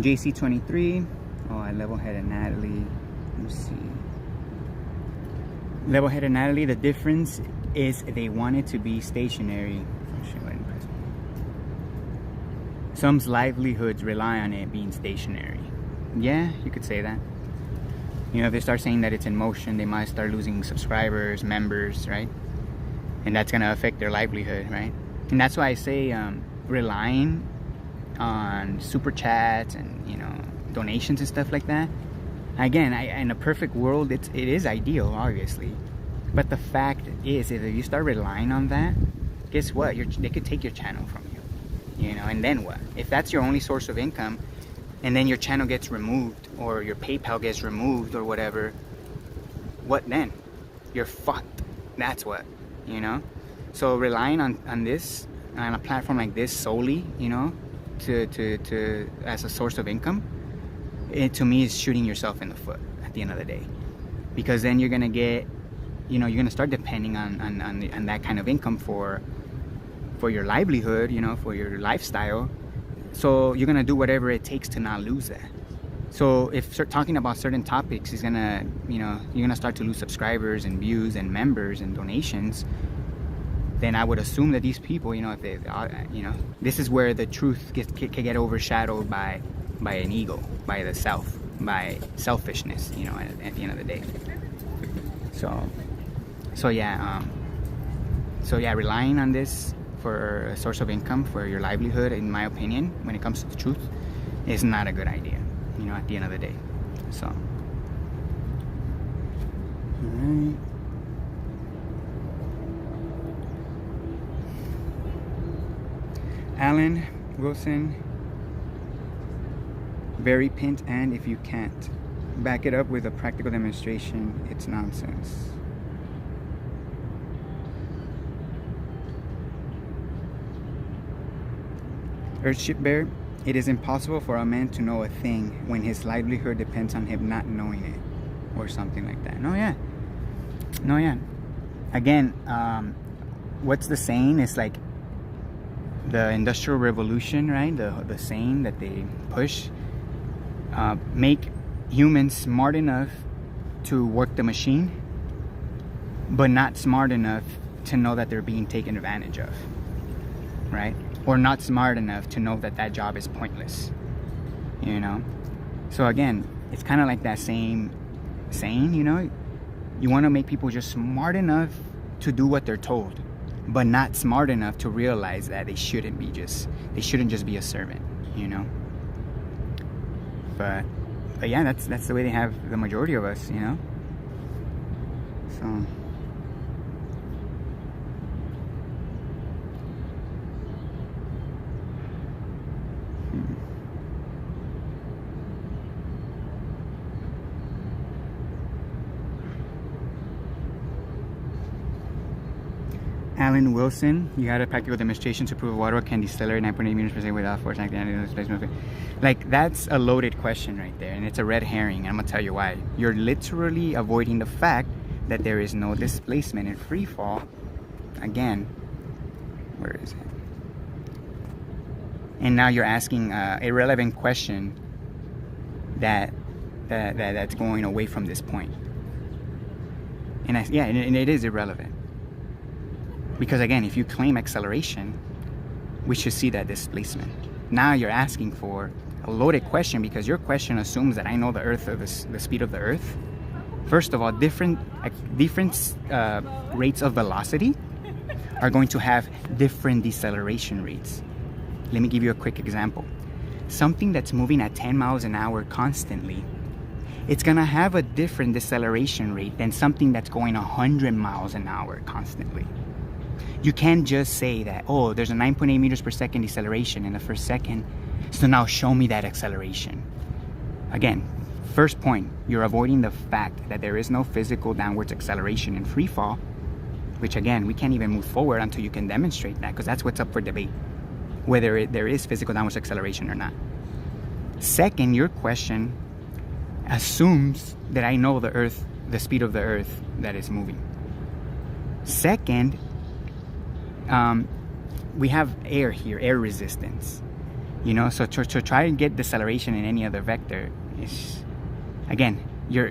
JC23. Oh, I level-headed Natalie. Let's see. Level-headed Natalie, the difference is they want it to be stationary. Some's livelihoods rely on it being stationary. Yeah, you could say that. You know, if they start saying that it's in motion, they might start losing subscribers, members, right? And that's going to affect their livelihood, right? And that's why I say relying on super chats and, you know, donations and stuff like that. Again, in a perfect world, it is ideal, obviously. But the fact is, if you start relying on that, guess what? They could take your channel from you, you know, and then what? If that's your only source of income, and then your channel gets removed, or your PayPal gets removed, or whatever, what then? You're fucked. That's what, you know? So relying on this, on a platform like this solely, you know, to as a source of income, it to me is shooting yourself in the foot at the end of the day. Because then you're gonna get, you know, you're gonna start depending on that kind of income for your livelihood, you know, for your lifestyle. So you're gonna do whatever it takes to not lose that. So if talking about certain topics is gonna, you know, you're gonna start to lose subscribers and views and members and donations, then I would assume that these people, you know, if they, you know, this is where the truth can get overshadowed by an ego, by the self, by selfishness, you know, at the end of the day. So yeah, relying on this for a source of income for your livelihood, in my opinion, when it comes to the truth, is not a good idea, you know, at the end of the day. So, all right. Alan Wilson, very pinned, and if you can't back it up with a practical demonstration, it's nonsense. Earthship Bear, it is impossible for a man to know a thing when his livelihood depends on him not knowing it, or something like that. No, yeah. Again, what's the saying? It's like the Industrial Revolution, right? The saying that they push, make humans smart enough to work the machine, but not smart enough to know that they're being taken advantage of, right? Or not smart enough to know that that job is pointless, you know? So again, it's kind of like that same saying, you know? You want to make people just smart enough to do what they're told, but not smart enough to realize that they shouldn't just be a servant, you know? But yeah, that's the way they have the majority of us, you know? So Alan Wilson, you had a practical demonstration to prove water can decelerate 9.8 meters per second without force acting on the displacement. Like, that's a loaded question right there, and it's a red herring. I'm gonna tell you why. You're literally avoiding the fact that there is no displacement in free fall. Again, where is it? And now you're asking a irrelevant question that's going away from this point. And and it is irrelevant. Because again, if you claim acceleration, we should see that displacement. Now you're asking for a loaded question because your question assumes that I know the Earth or the speed of the Earth. First of all, different rates of velocity are going to have different deceleration rates. Let me give you a quick example. Something that's moving at 10 miles an hour constantly, it's gonna have a different deceleration rate than something that's going 100 miles an hour constantly. You can't just say that, oh, there's a 9.8 meters per second deceleration in the first second, so now show me that acceleration. Again, first point, you're avoiding the fact that there is no physical downwards acceleration in free fall, which again, we can't even move forward until you can demonstrate that, because that's what's up for debate, whether there is physical downwards acceleration or not. Second, your question assumes that I know the Earth, the speed of the Earth that is moving. Second, we have air here, air resistance. You know, so to try and get deceleration in any other vector is, again, you're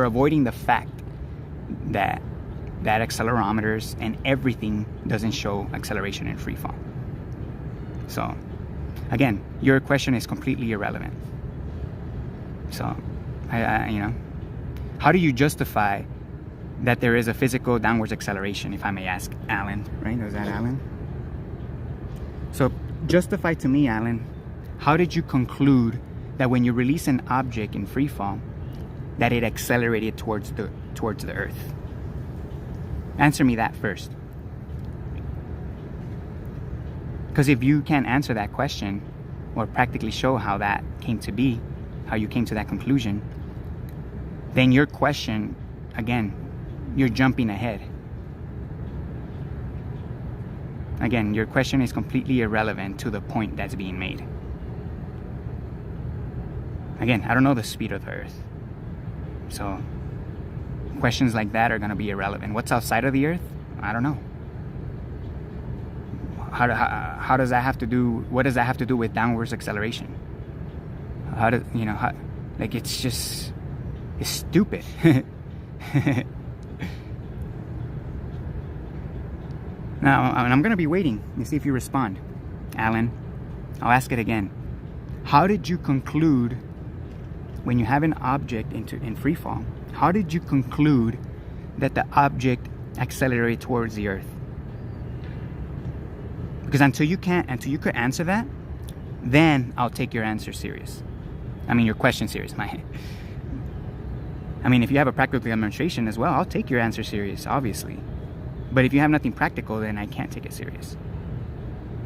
avoiding the fact that accelerometers and everything doesn't show acceleration in free fall. So, again, your question is completely irrelevant. So, you know, how do you justify that there is a physical downwards acceleration, if I may ask Alan, right? Was that Alan? So, justify to me, Alan, how did you conclude that when you release an object in free fall, that it accelerated towards the Earth? Answer me that first. Because if you can't answer that question, or practically show how that came to be, how you came to that conclusion, then your question, again, you're jumping ahead. Again, your question is completely irrelevant to the point that's being made. Again, I don't know the speed of the Earth. So, questions like that are going to be irrelevant. What's outside of the Earth? I don't know. How does that have to do, what does that have to do with downwards acceleration? How does, you know, like, it's just, it's stupid. Now, I'm going to be waiting to see if you respond. Alan, I'll ask it again. How did you conclude, when you have an object in free fall, how did you conclude that the object accelerated towards the Earth? Because until you could answer that, then I'll take your answer serious. I mean, your question serious. I mean, if you have a practical demonstration as well, I'll take your answer serious, obviously. But if you have nothing practical, then I can't take it serious.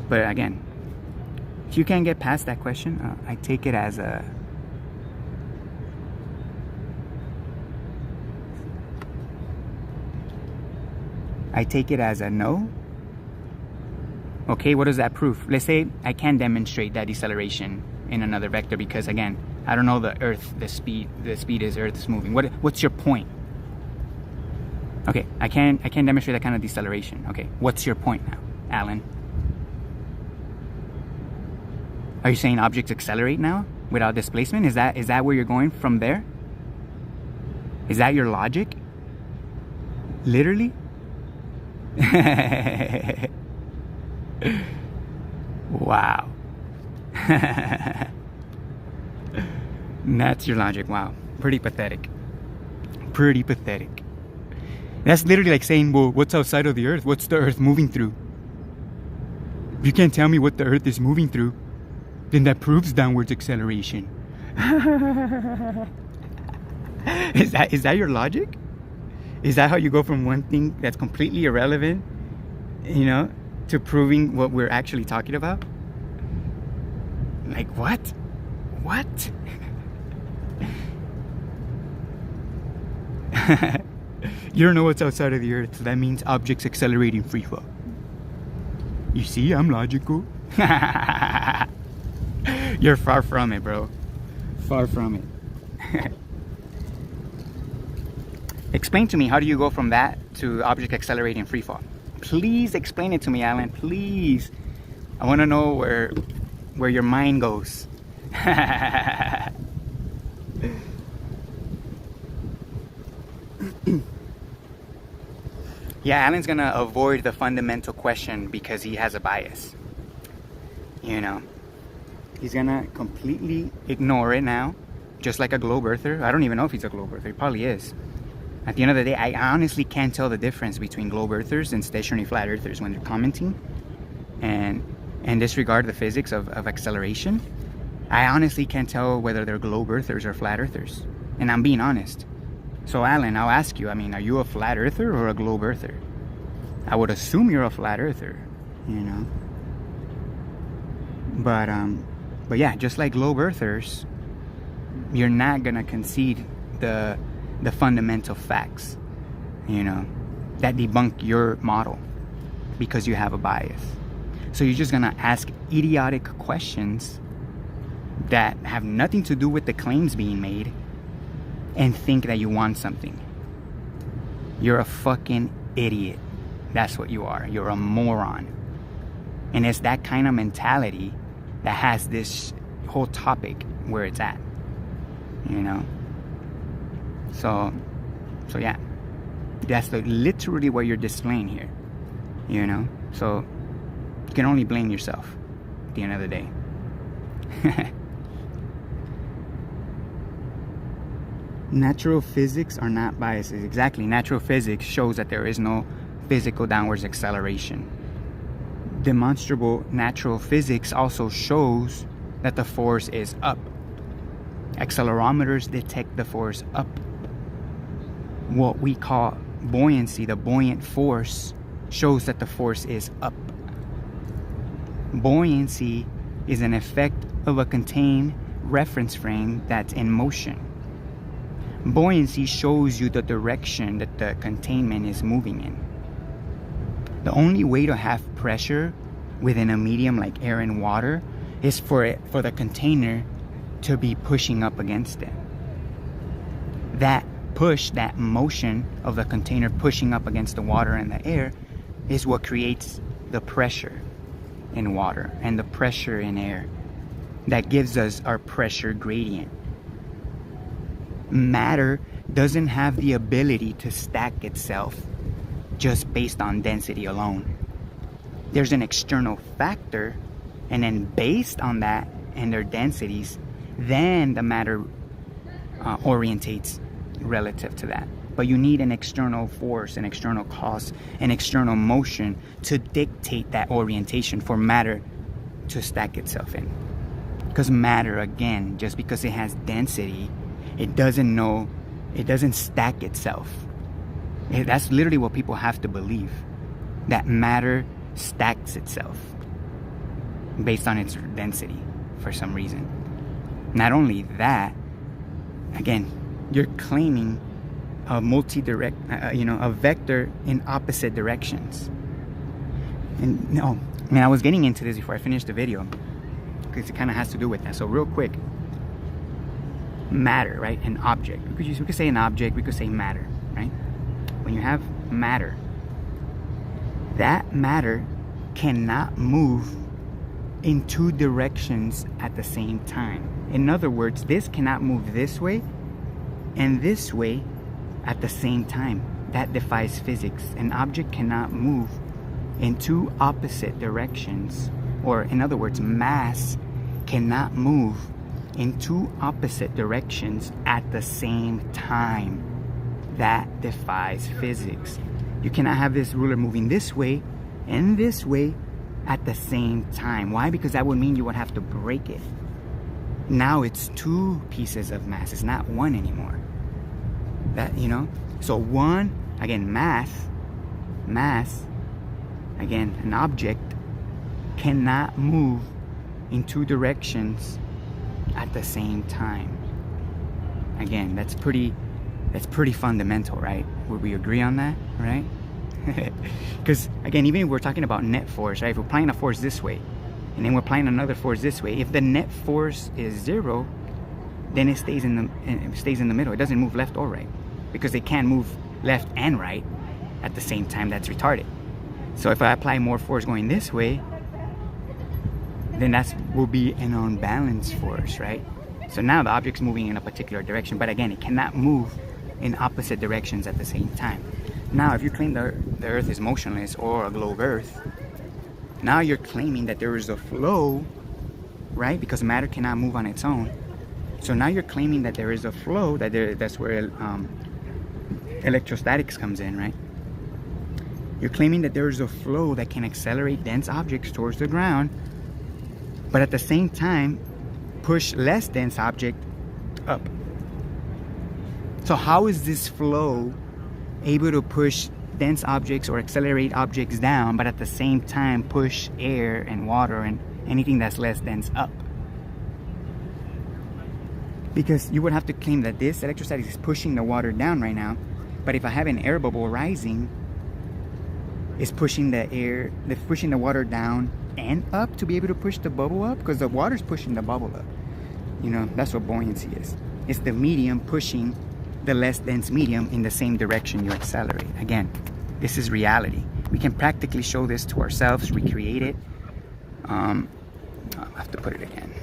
But again, if you can't get past that question, I take it as a... I take it as a no. Okay, what does that prove? Let's say I can demonstrate that deceleration in another vector because, again, I don't know the Earth, the speed is Earth's moving. What's your point? Okay, I can demonstrate that kind of deceleration. Okay, what's your point now, Alan? Are you saying objects accelerate now without displacement? Is that where you're going from there? Is that your logic? Literally? Wow. That's your logic. Wow. Pretty pathetic. Pretty pathetic. That's literally like saying, well, what's outside of the Earth? What's the Earth moving through? If you can't tell me what the Earth is moving through, then that proves downwards acceleration. Is that your logic? Is that how you go from one thing that's completely irrelevant, you know, to proving what we're actually talking about? Like, what? What? You don't know what's outside of the Earth, so that means objects accelerate in free fall. You see, I'm logical. You're far from it, bro. Far from it. Explain to me, how do you go from that to object accelerating in free fall? Please explain it to me, Alan. Please. I want to know where your mind goes. Yeah, Alan's gonna avoid the fundamental question because he has a bias. You know, he's gonna completely ignore it now, just like a globe earther. I don't even know if he's a globe earther. He probably is. At the end of the day, I honestly can't tell the difference between globe earthers and stationary flat earthers when they're commenting and disregard the physics of acceleration. I honestly can't tell whether they're globe earthers or flat earthers. And I'm being honest. So Alan, I'll ask you, I mean, are you a flat earther or a globe earther? I would assume you're a flat earther, you know. But yeah, just like globe earthers, you're not gonna concede the fundamental facts, you know, that debunk your model because you have a bias. So you're just gonna ask idiotic questions that have nothing to do with the claims being made and think that you want something. You're a fucking idiot. That's what you are. You're a moron. And it's that kind of mentality that has this whole topic where it's at. You know? So yeah. That's literally what you're displaying here. You know? So you can only blame yourself at the end of the day. Natural physics are not biases. Exactly. Natural physics shows that there is no physical downwards acceleration. Demonstrable natural physics also shows that the force is up. Accelerometers detect the force up. What we call buoyancy, the buoyant force, shows that the force is up. Buoyancy is an effect of a contained reference frame that's in motion. Buoyancy shows you the direction that the containment is moving in. The only way to have pressure within a medium like air and water is for the container to be pushing up against it. That push, that motion of the container pushing up against the water and the air is what creates the pressure in water and the pressure in air. That gives us our pressure gradient. Matter doesn't have the ability to stack itself just based on density alone. There's an external factor, and then based on that and their densities, then the matter orientates relative to that. But you need an external force, an external cause, an external motion to dictate that orientation for matter to stack itself in. Because matter, again, just because it has density, it doesn't stack itself. That's literally what people have to believe. That matter stacks itself based on its density for some reason. Not only that, again, you're claiming a a vector in opposite directions. And no, I mean, I was getting into this before I finished the video because it kind of has to do with that. So real quick, matter, right? An object. We could say an object, we could say matter, right? When you have matter, that matter cannot move in two directions at the same time. In other words, this cannot move this way and this way at the same time. That defies physics. An object cannot move in two opposite directions, or in other words, mass cannot move in two opposite directions at the same time. That defies physics. You cannot have this ruler moving this way and this way at the same time. Why? Because that would mean you would have to break it. Now it's two pieces of mass. It's not one anymore. That, you know? So one, again, mass, again, an object cannot move in two directions at the same time. Again, that's pretty fundamental, right? Would we agree on that, right? Because again, even if we're talking about net force, right? If we're applying a force this way and then we're applying another force this way, if the net force is 0, then it stays in the middle. It doesn't move left or right, because they can't move left and right at the same time. That's retarded. So if I apply more force going this way, then that will be an unbalanced force, right? So now the object's moving in a particular direction, but again, it cannot move in opposite directions at the same time. Now, if you claim the Earth is motionless or a globe Earth, now you're claiming that there is a flow, right? Because matter cannot move on its own. So now you're claiming that there is a flow, that's where electrostatics comes in, right? You're claiming that there is a flow that can accelerate dense objects towards the ground, but at the same time, push less dense object up. So how is this flow able to push dense objects or accelerate objects down, but at the same time push air and water and anything that's less dense up? Because you would have to claim that this electrostatics is pushing the water down right now, but if I have an air bubble rising, it's pushing the water down and up to be able to push the bubble up, because the water's pushing the bubble up. You know, that's what buoyancy is. It's the medium pushing the less dense medium in the same direction you accelerate. Again, this is reality. We can practically show this to ourselves, recreate it. I have to put it again.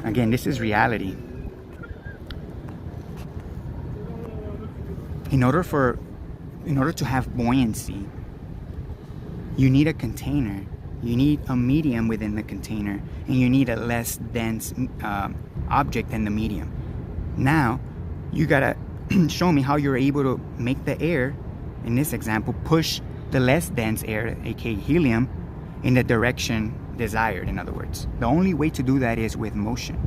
Again, this is reality. In order to have buoyancy, you need a container, you need a medium within the container, and you need a less dense object than the medium. Now, you gotta show me how you're able to make the air, in this example, push the less dense air, aka helium, in the direction desired, in other words. The only way to do that is with motion.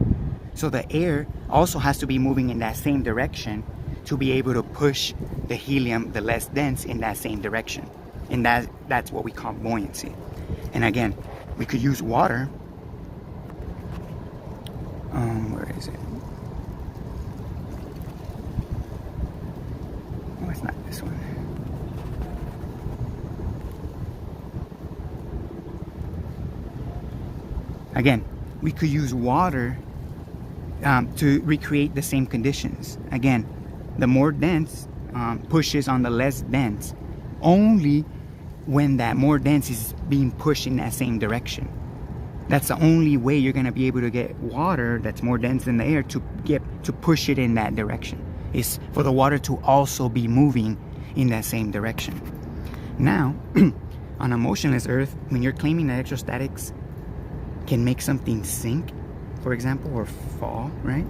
So the air also has to be moving in that same direction to be able to push the helium, the less dense, in that same direction. And that's what we call buoyancy. And again, we could use water. Where is it? Oh, it's not this one. Again, we could use water to recreate the same conditions. Again, the more dense pushes on the less dense only when that more dense is being pushed in that same direction. That's the only way you're going to be able to get water that's more dense than the air to push it in that direction, is for the water to also be moving in that same direction. Now, on a motionless earth, when you're claiming that electrostatics can make something sink, for example, or fall, right?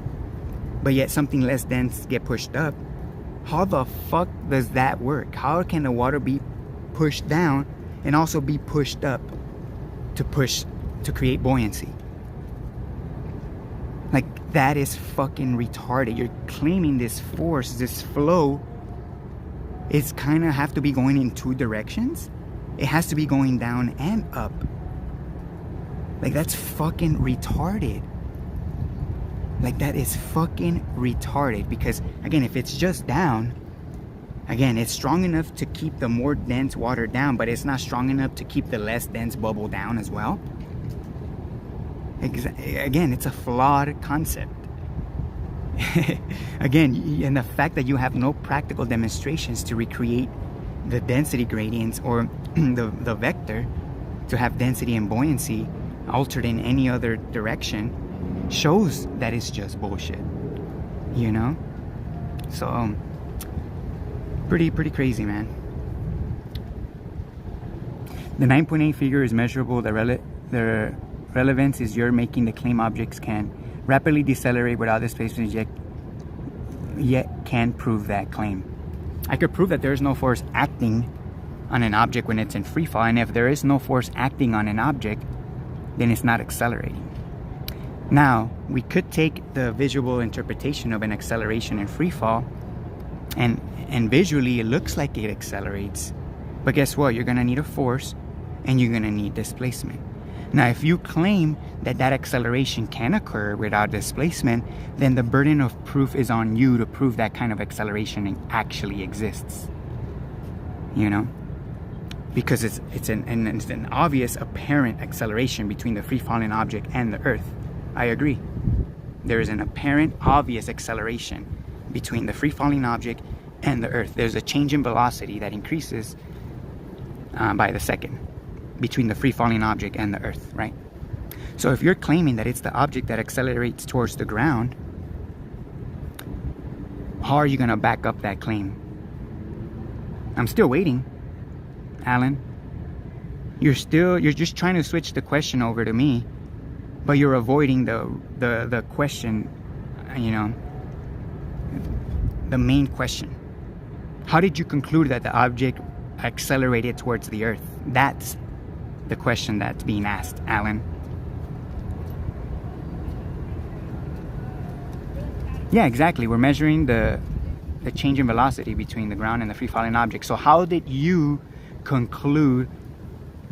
But yet something less dense get pushed up, how the fuck does that work? How can the water be pushed down and also be pushed up to create buoyancy? Like, that is fucking retarded. You're claiming this force, this flow, it's kind of have to be going in two directions. It has to be going down and up. Like, that's fucking retarded. Like, that is fucking retarded. Because, again, if it's just down, again, it's strong enough to keep the more dense water down, but it's not strong enough to keep the less dense bubble down as well. Again, it's a flawed concept. Again, and the fact that you have no practical demonstrations to recreate the density gradients or the vector to have density and buoyancy altered in any other direction shows that it's just bullshit, you know? So pretty crazy, man. The 9.8 figure is measurable. The relevance is you're making the claim objects can rapidly decelerate without displacement, yet can prove that claim. I could prove that there is no force acting on an object when it's in free fall, and if there is no force acting on an object, then it's not accelerating. Now, we could take the visual interpretation of an acceleration in free fall, and visually it looks like it accelerates, but guess what? You're going to need a force and you're going to need displacement. Now, if you claim that that acceleration can occur without displacement, then the burden of proof is on you to prove that kind of acceleration actually exists. You know? Because it's an obvious, apparent acceleration between the free-falling object and the Earth. I agree. There is an apparent, obvious acceleration between the free-falling object and the Earth. There's a change in velocity that increases by the second between the free-falling object and the Earth, right? So if you're claiming that it's the object that accelerates towards the ground, how are you going to back up that claim? I'm still waiting, Alan. You're just trying to switch the question over to me, but you're avoiding the question, you know, the main question. How did you conclude that the object accelerated towards the Earth? That's the question that's being asked, Alan. Yeah, exactly. We're measuring the change in velocity between the ground and the free-falling object. So how did you conclude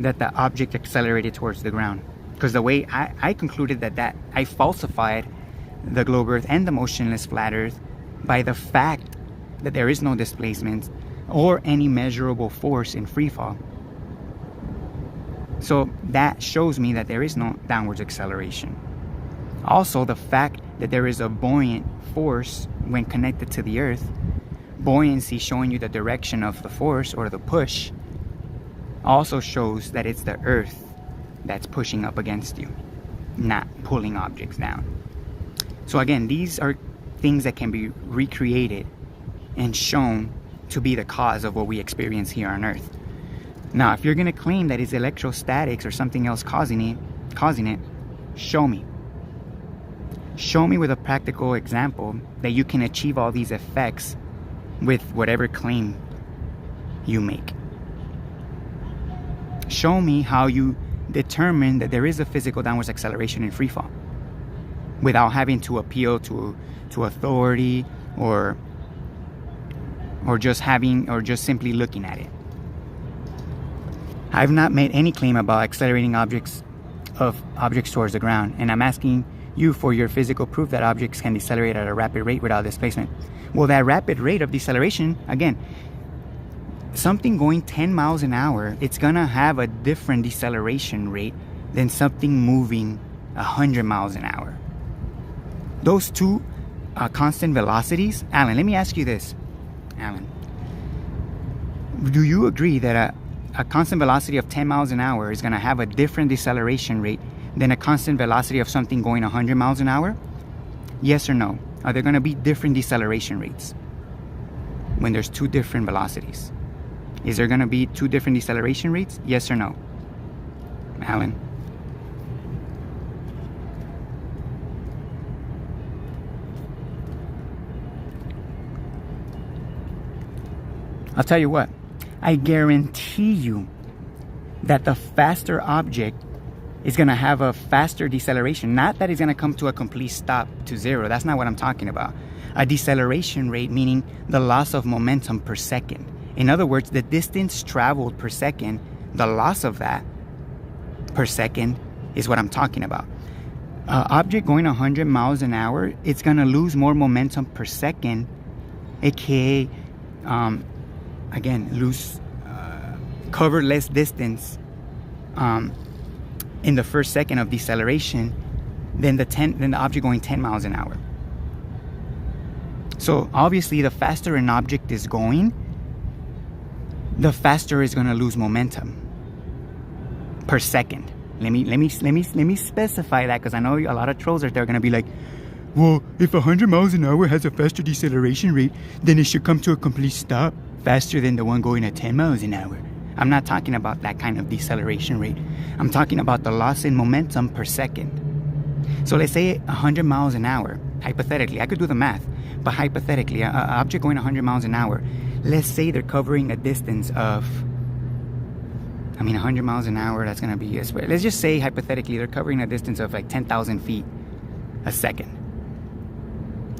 that the object accelerated towards the ground? Because the way I concluded that I falsified the globe Earth and the motionless flat Earth by the fact that there is no displacement or any measurable force in free fall. So that shows me that there is no downwards acceleration. Also, the fact that there is a buoyant force when connected to the Earth, buoyancy showing you the direction of the force or the push, also shows that it's the Earth that's pushing up against you, not pulling objects down. So again, these are things that can be recreated and shown to be the cause of what we experience here on Earth. Now, if you're going to claim that it's electrostatics or something else causing it, show me. Show me with a practical example that you can achieve all these effects with whatever claim you make. Show me how you determine that there is a physical downwards acceleration in free fall without having to appeal to authority or just simply looking at it. I've not made any claim about accelerating objects towards the ground, and I'm asking you for your physical proof that objects can decelerate at a rapid rate without displacement. Well, that rapid rate of deceleration, again, something going 10 miles an hour, it's gonna have a different deceleration rate than something moving 100 miles an hour. Those two constant velocities, Alan, let me ask you this, Alan. Do you agree that a constant velocity of 10 miles an hour is gonna have a different deceleration rate than a constant velocity of something going 100 miles an hour? Yes or no? Are there going to be different deceleration rates when there's two different velocities? Is there going to be two different deceleration rates? Yes or no? Alan? I'll tell you what, I guarantee you that the faster object is going to have a faster deceleration. Not that it's going to come to a complete stop to zero. That's not what I'm talking about. A deceleration rate meaning the loss of momentum per second. In other words, the distance traveled per second, the loss of that per second is what I'm talking about. Object going 100 miles an hour, it's going to lose more momentum per second, aka, again, cover less distance in the first second of deceleration than the object going 10 miles an hour. So obviously, the faster an object is going, the faster it's going to lose momentum per second. Let me specify that, because I know a lot of trolls out there are going to be like, well, if 100 miles an hour has a faster deceleration rate, then it should come to a complete stop faster than the one going at 10 miles an hour. I'm not talking about that kind of deceleration rate. I'm talking about the loss in momentum per second. So let's say 100 miles an hour, hypothetically. I could do the math, but hypothetically, an object going 100 miles an hour, let's say they're covering a distance of, 100 miles an hour, that's going to be, let's just say hypothetically they're covering a distance of like 10,000 feet a second,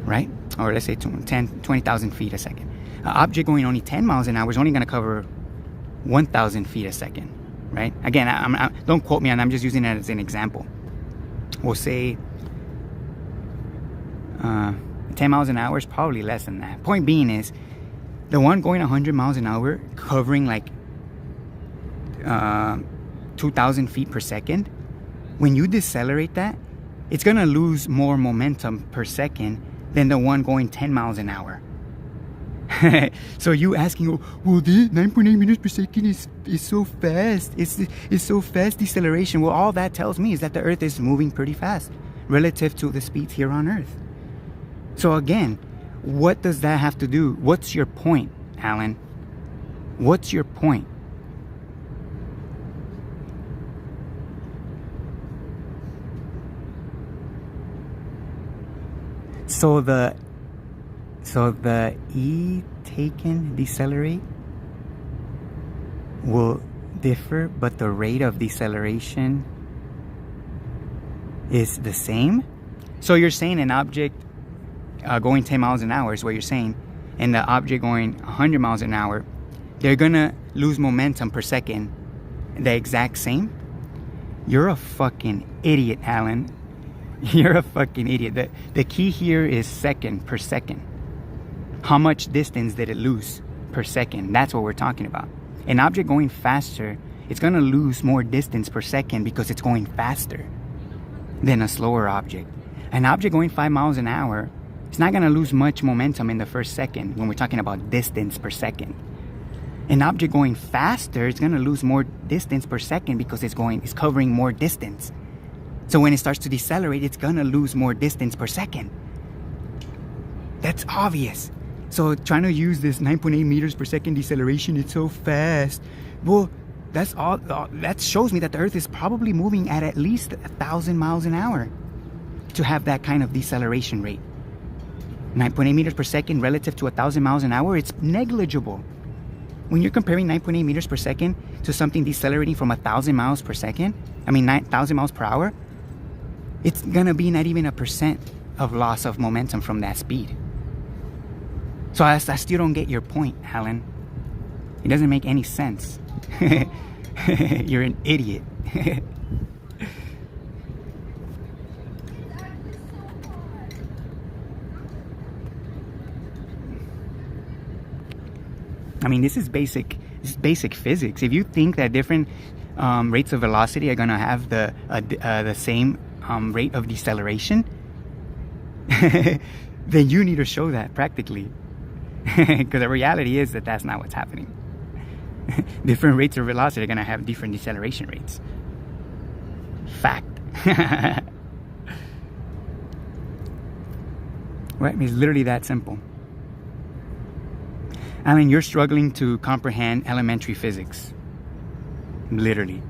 right? Or let's say 20,000 feet a second. An object going only 10 miles an hour is only going to cover 1,000 feet a second, right? Again, don't quote me on that, I'm just using that as an example. We'll say 10 miles an hour is probably less than that. Point being is, the one going 100 miles an hour covering like 2,000 feet per second, when you decelerate that, it's going to lose more momentum per second than the one going 10 miles an hour. So you asking, well, the 9.8 meters per second is so fast. It's so fast deceleration. Well, all that tells me is that the Earth is moving pretty fast relative to the speeds here on Earth. So again, what does that have to do? What's your point, Alan? What's your point? So the E taken decelerate will differ, but the rate of deceleration is the same. So you're saying an object going 10 miles an hour is what you're saying, and the object going 100 miles an hour, they're gonna lose momentum per second the exact same? You're a fucking idiot, Alan. You're a fucking idiot. The key here is second per second. How much distance did it lose per second? That's what we're talking about. An object going faster, it's going to lose more distance per second because it's going faster than a slower object. An object going 5 miles an hour, it's not going to lose much momentum in the first second when we're talking about distance per second. An object going faster is going to lose more distance per second because it's covering more distance. So when it starts to decelerate, it's going to lose more distance per second. That's obvious. So trying to use this 9.8 meters per second deceleration, it's so fast. Well, that's all. That shows me that the Earth is probably moving at least 1,000 miles an hour to have that kind of deceleration rate. 9.8 meters per second relative to 1,000 miles an hour, it's negligible. When you're comparing 9.8 meters per second to something decelerating from 1,000 miles per second, 9,000 miles per hour, it's gonna be not even 1% of loss of momentum from that speed. So I still don't get your point, Alan. It doesn't make any sense. You're an idiot. This is basic physics. If you think that different rates of velocity are gonna have the same rate of deceleration, then you need to show that practically. Because the reality is that that's not what's happening. Different rates of velocity are going to have different deceleration rates. Fact. Right? It's literally that simple. You're struggling to comprehend elementary physics. Literally.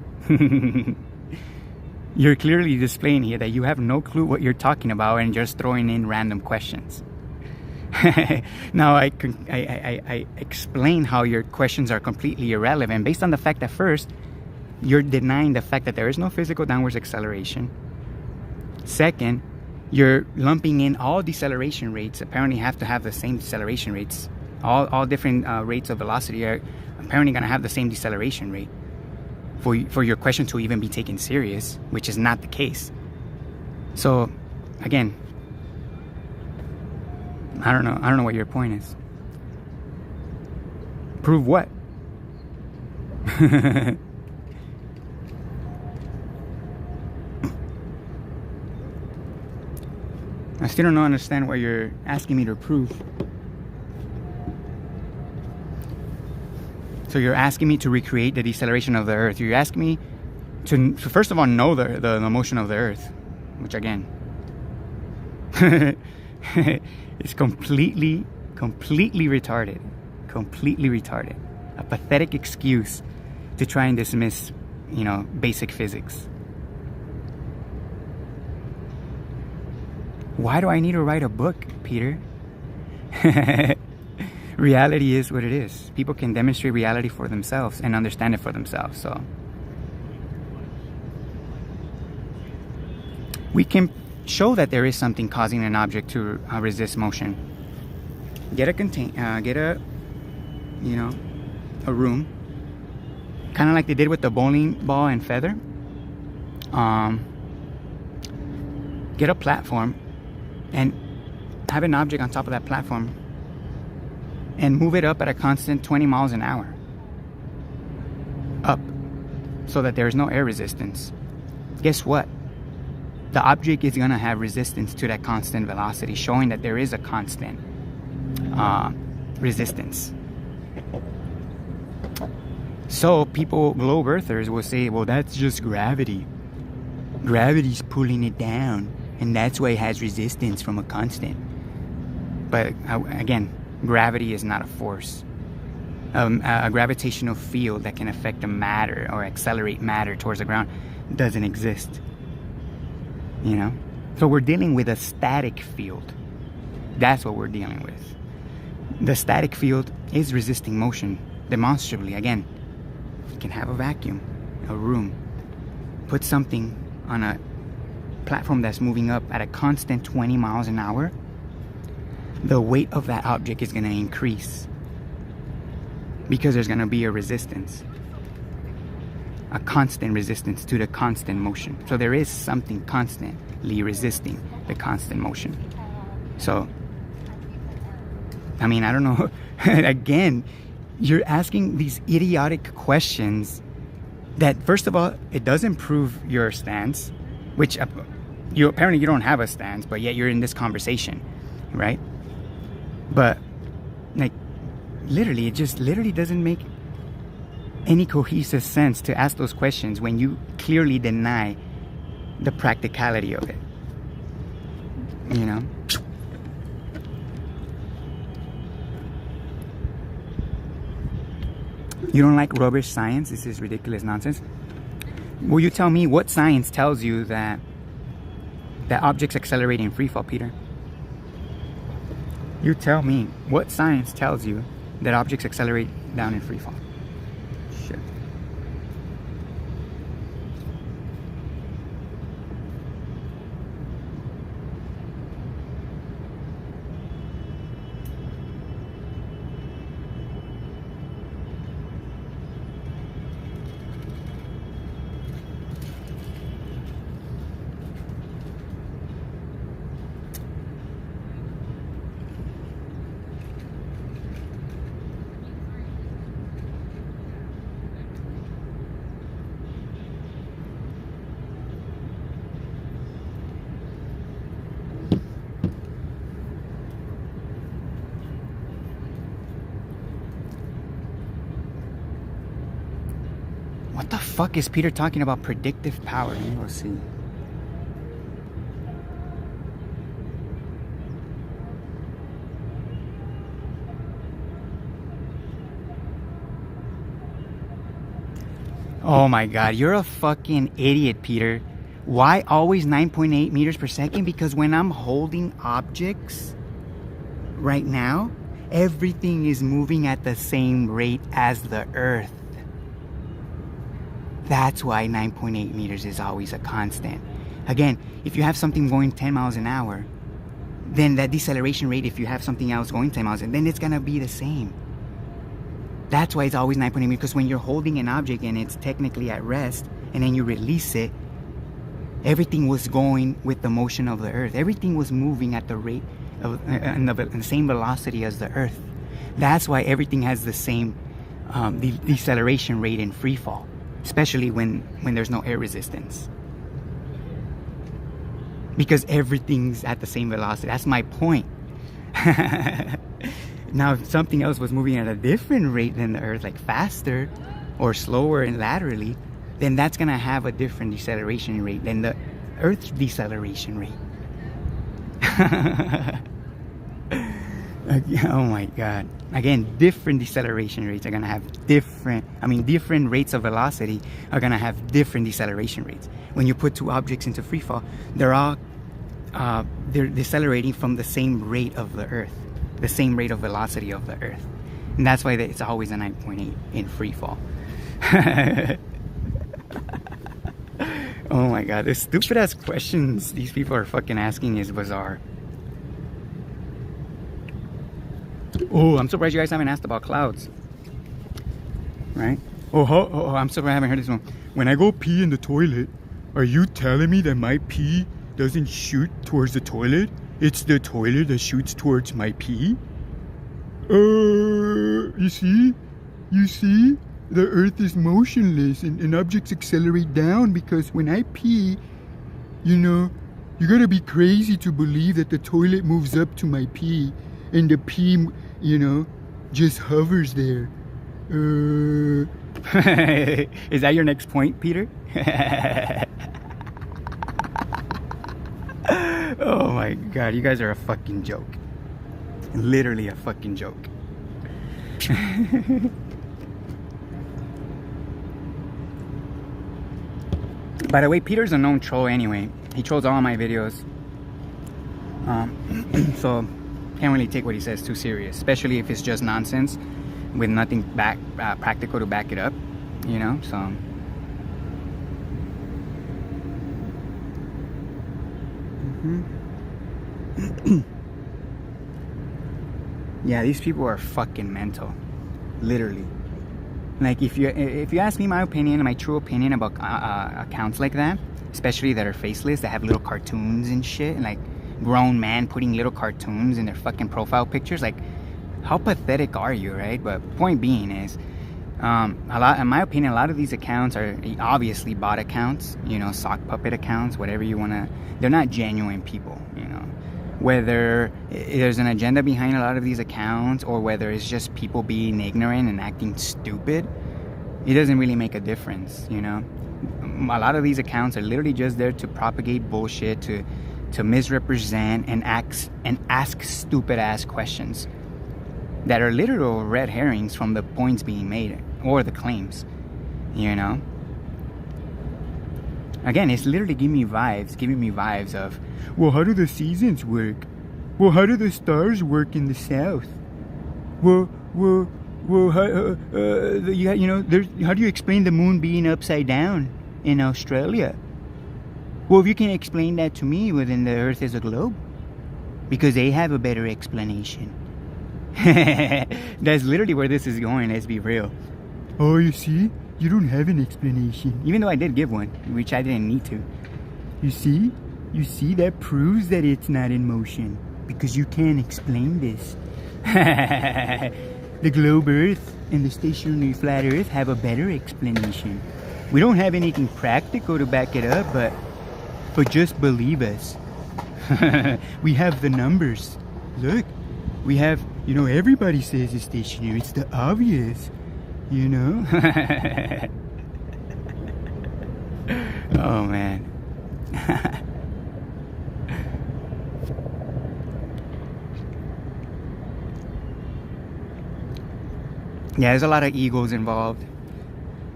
You're clearly displaying here that you have no clue what you're talking about and just throwing in random questions. Now I explain how your questions are completely irrelevant based on the fact that first, you're denying the fact that there is no physical downwards acceleration. Second, you're lumping in all deceleration rates apparently have to have the same deceleration rates. All different rates of velocity are apparently going to have the same deceleration rate for your question to even be taken serious, which is not the case. So, again, I don't know what your point is. Prove what? I still don't understand what you're asking me to prove. So you're asking me to recreate the deceleration of the Earth. You're asking me to first of all know the motion of the Earth, which again is completely retarded. Completely retarded. A pathetic excuse to try and dismiss, basic physics. Why do I need to write a book, Peter? Reality is what it is. People can demonstrate reality for themselves and understand it for themselves. So we can show that there is something causing an object to resist motion. Get a room, kind of like they did with the bowling ball and feather. Get a platform and have an object on top of that platform and move it up at a constant 20 miles an hour. Up. So that there is no air resistance. Guess what? The object is going to have resistance to that constant velocity, showing that there is a constant resistance. So globe earthers will say, well, that's just gravity. Gravity's pulling it down, and that's why it has resistance from a constant. But again, gravity is not a force. A gravitational field that can affect a matter or accelerate matter towards the ground doesn't exist. So we're dealing with a static field. That's what we're dealing with. The static field is resisting motion demonstrably. Again, you can have a vacuum, a room, put something on a platform that's moving up at a constant 20 miles an hour. The weight of that object is going to increase because there's going to be a resistance. a constant resistance to the constant motion. So there is something constantly resisting the constant motion. So, I mean, I don't know. Again, you're asking these idiotic questions that, first of all, it doesn't prove your stance, which you apparently you don't have a stance, but yet you're in this conversation, right? But like, literally, it just literally doesn't make any cohesive sense to ask those questions when you clearly deny the practicality of it, you know? You don't like rubbish science? This is ridiculous nonsense. Will you tell me what science tells you that objects accelerate in free fall, Peter? You tell me what science tells you that objects accelerate down in free fall. Shit. What the fuck is Peter talking about predictive power? Let me go see. Oh my god, you're a fucking idiot, Peter. Why always 9.8 meters per second? Because when I'm holding objects right now, everything is moving at the same rate as the Earth. That's why 9.8 meters is always a constant. Again, if you have something going 10 miles an hour, then that deceleration rate, if you have something else going 10 miles, then it's gonna be the same. That's why it's always 9.8 meters, because when you're holding an object and it's technically at rest, and then you release it, everything was going with the motion of the Earth. Everything was moving at the rate of, and the same velocity as the Earth. That's why everything has the same deceleration rate in free fall. Especially when there's no air resistance. Because everything's at the same velocity. That's my point. Now, if something else was moving at a different rate than the Earth, like faster or slower and laterally, then that's going to have a different deceleration rate than the Earth's deceleration rate. Oh my god. Again, different deceleration rates are going to have different rates of velocity are going to have different deceleration rates. When you put two objects into free fall, they're decelerating from the same rate of the Earth, the same rate of velocity of the Earth. And that's why it's always a 9.8 in free fall. Oh my god, the stupid ass questions these people are fucking asking is bizarre. Oh, I'm surprised you guys haven't asked about clouds. Right? Oh, I'm surprised I haven't heard this one. When I go pee in the toilet, are you telling me that my pee doesn't shoot towards the toilet? It's the toilet that shoots towards my pee? You see? The Earth is motionless and objects accelerate down because when I pee, you gotta be crazy to believe that the toilet moves up to my pee and the pee, just hovers there. Is that your next point, Peter? Oh my god, you guys are a fucking joke. Literally a fucking joke. By the way, Peter's a known troll anyway. He trolls all my videos. So can't really take what he says too serious, especially if it's just nonsense with nothing practical to back it up, so yeah, these people are fucking mental, literally. Like if you ask me my opinion, my true opinion about accounts like that, especially that are faceless, that have little cartoons and shit, and like grown man putting little cartoons in their fucking profile pictures, like how pathetic are you, right? But point being is, in my opinion, a lot of these accounts are obviously bot accounts, you know, sock puppet accounts, whatever you wanna. They're not genuine people, you know. Whether there's an agenda behind a lot of these accounts or whether it's just people being ignorant and acting stupid, it doesn't really make a difference, you know. A lot of these accounts are literally just there to propagate bullshit, to misrepresent and ask stupid ass questions that are literal red herrings from the points being made or the claims, you know. Again, it's literally giving me vibes of, well, how do the seasons work? Well, how do the stars work in the south? Well, how, you know, how do you explain the moon being upside down in Australia? Well, if you can explain that to me, well, then the earth is a globe. Because they have a better explanation. That's literally where this is going, let's be real. Oh, you see? You don't have an explanation. Even though I did give one, which I didn't need to. You see? You see, that proves that it's not in motion. Because you can't explain this. The globe Earth and the stationary flat Earth have a better explanation. We don't have anything practical to back it up, but just believe us. We have the numbers. Look, we have, you know, everybody says it's stationary. It's the obvious, you know? Oh, man. Yeah, there's a lot of egos involved.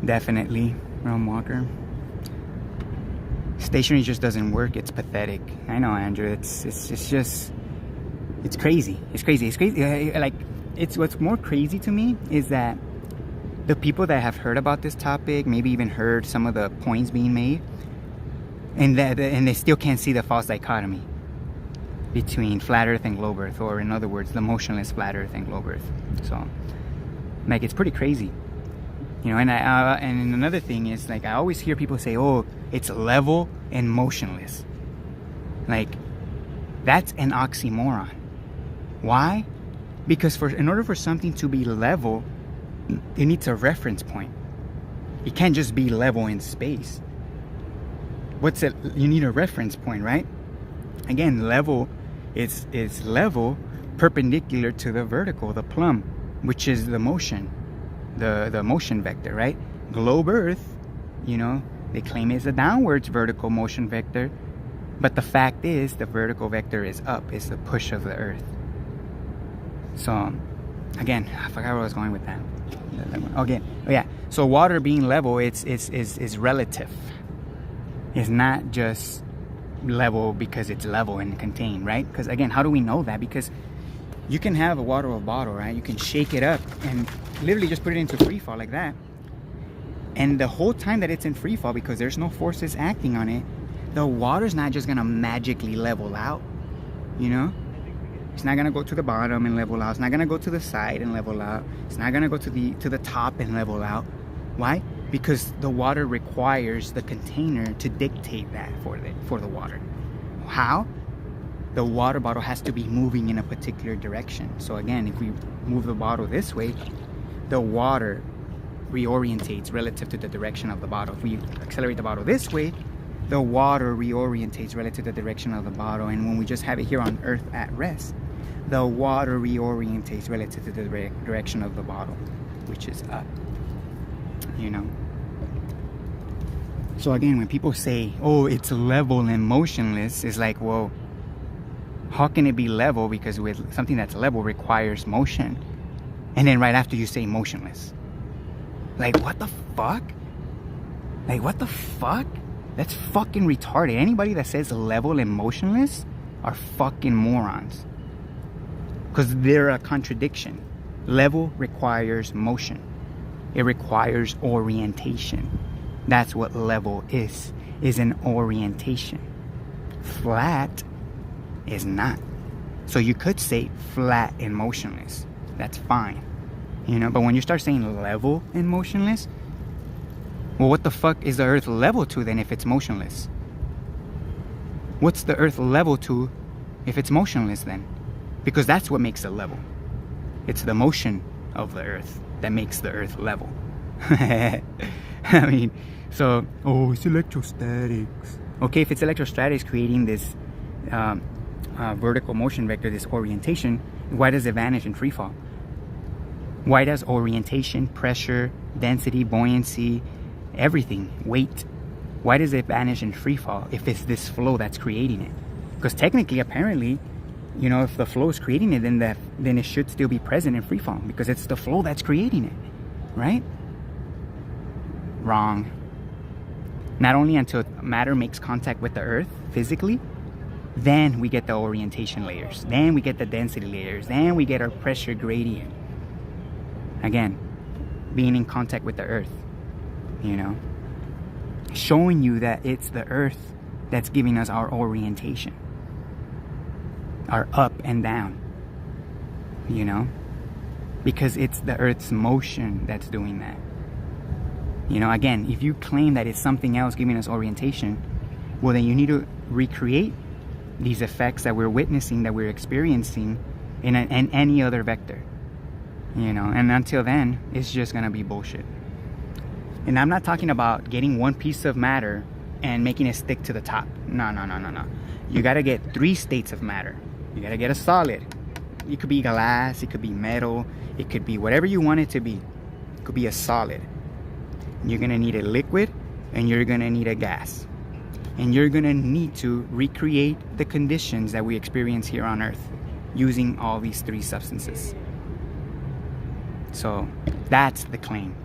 Definitely, Realm Walker. Stationary just doesn't work. It's pathetic. I know, Andrew. It's just, it's crazy. It's crazy. Like, it's what's more crazy to me is that the people that have heard about this topic, maybe even heard some of the points being made, and they still can't see the false dichotomy between flat Earth and globe Earth, or in other words, the motionless flat Earth and globe Earth. So, like, it's pretty crazy. You know, and and another thing is, like, I always hear people say, oh, it's level and motionless. Like, that's an oxymoron. Why? Because in order for something to be level, it needs a reference point. It can't just be level in space. What's it? You need a reference point, right? Again, level is level perpendicular to the vertical, the plumb, which is the motion. The motion vector, right? Globe Earth, you know, they claim it's a downwards vertical motion vector, but the fact is the vertical vector is up. It's the push of the Earth. So, again, I forgot where I was going with that. Okay, oh yeah. So water being level, it's relative. It's not just level because it's level and contained, right? Because again, how do we know that? Because you can have a water bottle, right? You can shake it up and literally just put it into free fall like that. And the whole time that it's in free fall, because there's no forces acting on it, the water's not just gonna magically level out, you know? It's not gonna go to the bottom and level out. It's not gonna go to the side and level out. It's not gonna go to the top and level out. Why? Because the water requires the container to dictate that for the water. How? The water bottle has to be moving in a particular direction. So again, if we move the bottle this way, the water reorientates relative to the direction of the bottle. If we accelerate the bottle this way, the water reorientates relative to the direction of the bottle. And when we just have it here on Earth at rest, the water reorientates relative to the direction of the bottle, which is up, you know. So again, when people say, oh, it's level and motionless, it's like, well, how can it be level? Because with something that's level requires motion. And then right after you say motionless. Like, what the fuck? Like, what the fuck? That's fucking retarded. Anybody that says level and motionless are fucking morons. Because they're a contradiction. Level requires motion. It requires orientation. That's what level is an orientation. Flat is not. So you could say flat and motionless. That's fine. You know, but when you start saying level in motionless, well, what the fuck is the earth level to then if it's motionless? What's the earth level to if it's motionless then? Because that's what makes it level. It's the motion of the earth that makes the earth level. I mean, so, oh, it's electrostatics. Okay, if it's electrostatics creating this vertical motion vector, this orientation, why does it vanish in free fall? Why does orientation, pressure, density, buoyancy, everything, weight, why does it vanish in free fall if it's this flow that's creating it? Because technically, apparently, you know, if the flow is creating it, then it should still be present in free fall because it's the flow that's creating it, right? Wrong. Not only until matter makes contact with the earth physically, then we get the orientation layers, then we get the density layers, then we get our pressure gradient. Again, being in contact with the earth, you know, showing you that it's the earth that's giving us our orientation, our up and down, you know, because it's the earth's motion that's doing that. You know, again, if you claim that it's something else giving us orientation, well, then you need to recreate these effects that we're witnessing, that we're experiencing in any other vector. You know, and until then, it's just gonna be bullshit. And I'm not talking about getting one piece of matter and making it stick to the top. No. You gotta get 3 states of matter. You gotta get a solid. It could be glass, it could be metal, it could be whatever you want it to be. It could be a solid. You're gonna need a liquid and you're gonna need a gas. And you're gonna need to recreate the conditions that we experience here on Earth using all these 3 substances. So that's the claim.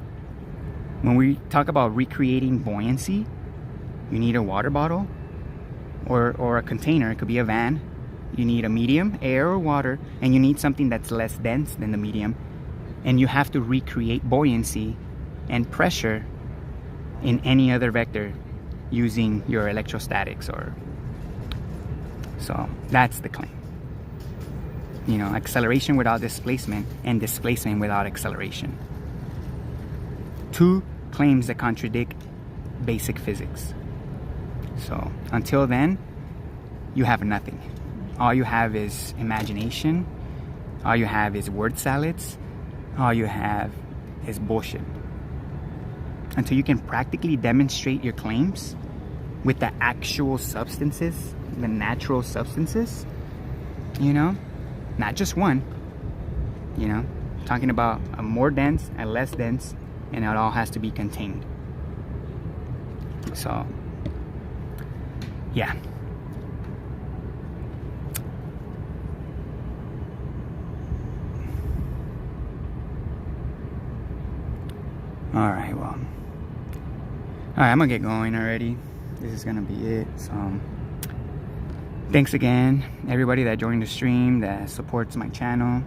When we talk about recreating buoyancy, you need a water bottle or a container. It could be a van. You need a medium, air or water, and you need something that's less dense than the medium. And you have to recreate buoyancy and pressure in any other vector using your electrostatics. So that's the claim. You know, acceleration without displacement and displacement without acceleration. 2 claims that contradict basic physics. So until then, you have nothing. All you have is imagination. All you have is word salads. All you have is bullshit. Until you can practically demonstrate your claims with the actual substances, the natural substances, you know, not just one, you know, talking about a more dense and less dense, and it all has to be contained. So, yeah. Alright, well. Alright, I'm gonna get going already. This is gonna be it. So, thanks again, everybody that joined the stream, that supports my channel.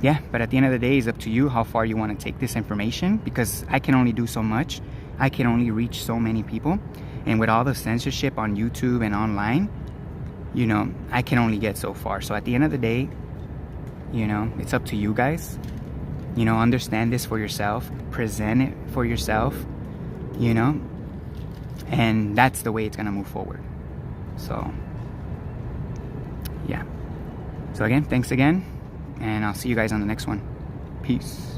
Yeah, but at the end of the day, it's up to you how far you want to take this information, because I can only do so much. I can only reach so many people. And with all the censorship on YouTube and online, you know, I can only get so far. So at the end of the day, you know, it's up to you guys. You know, understand this for yourself, present it for yourself, you know, and that's the way it's gonna move forward. So, yeah. So again, thanks again, and I'll see you guys on the next one. Peace.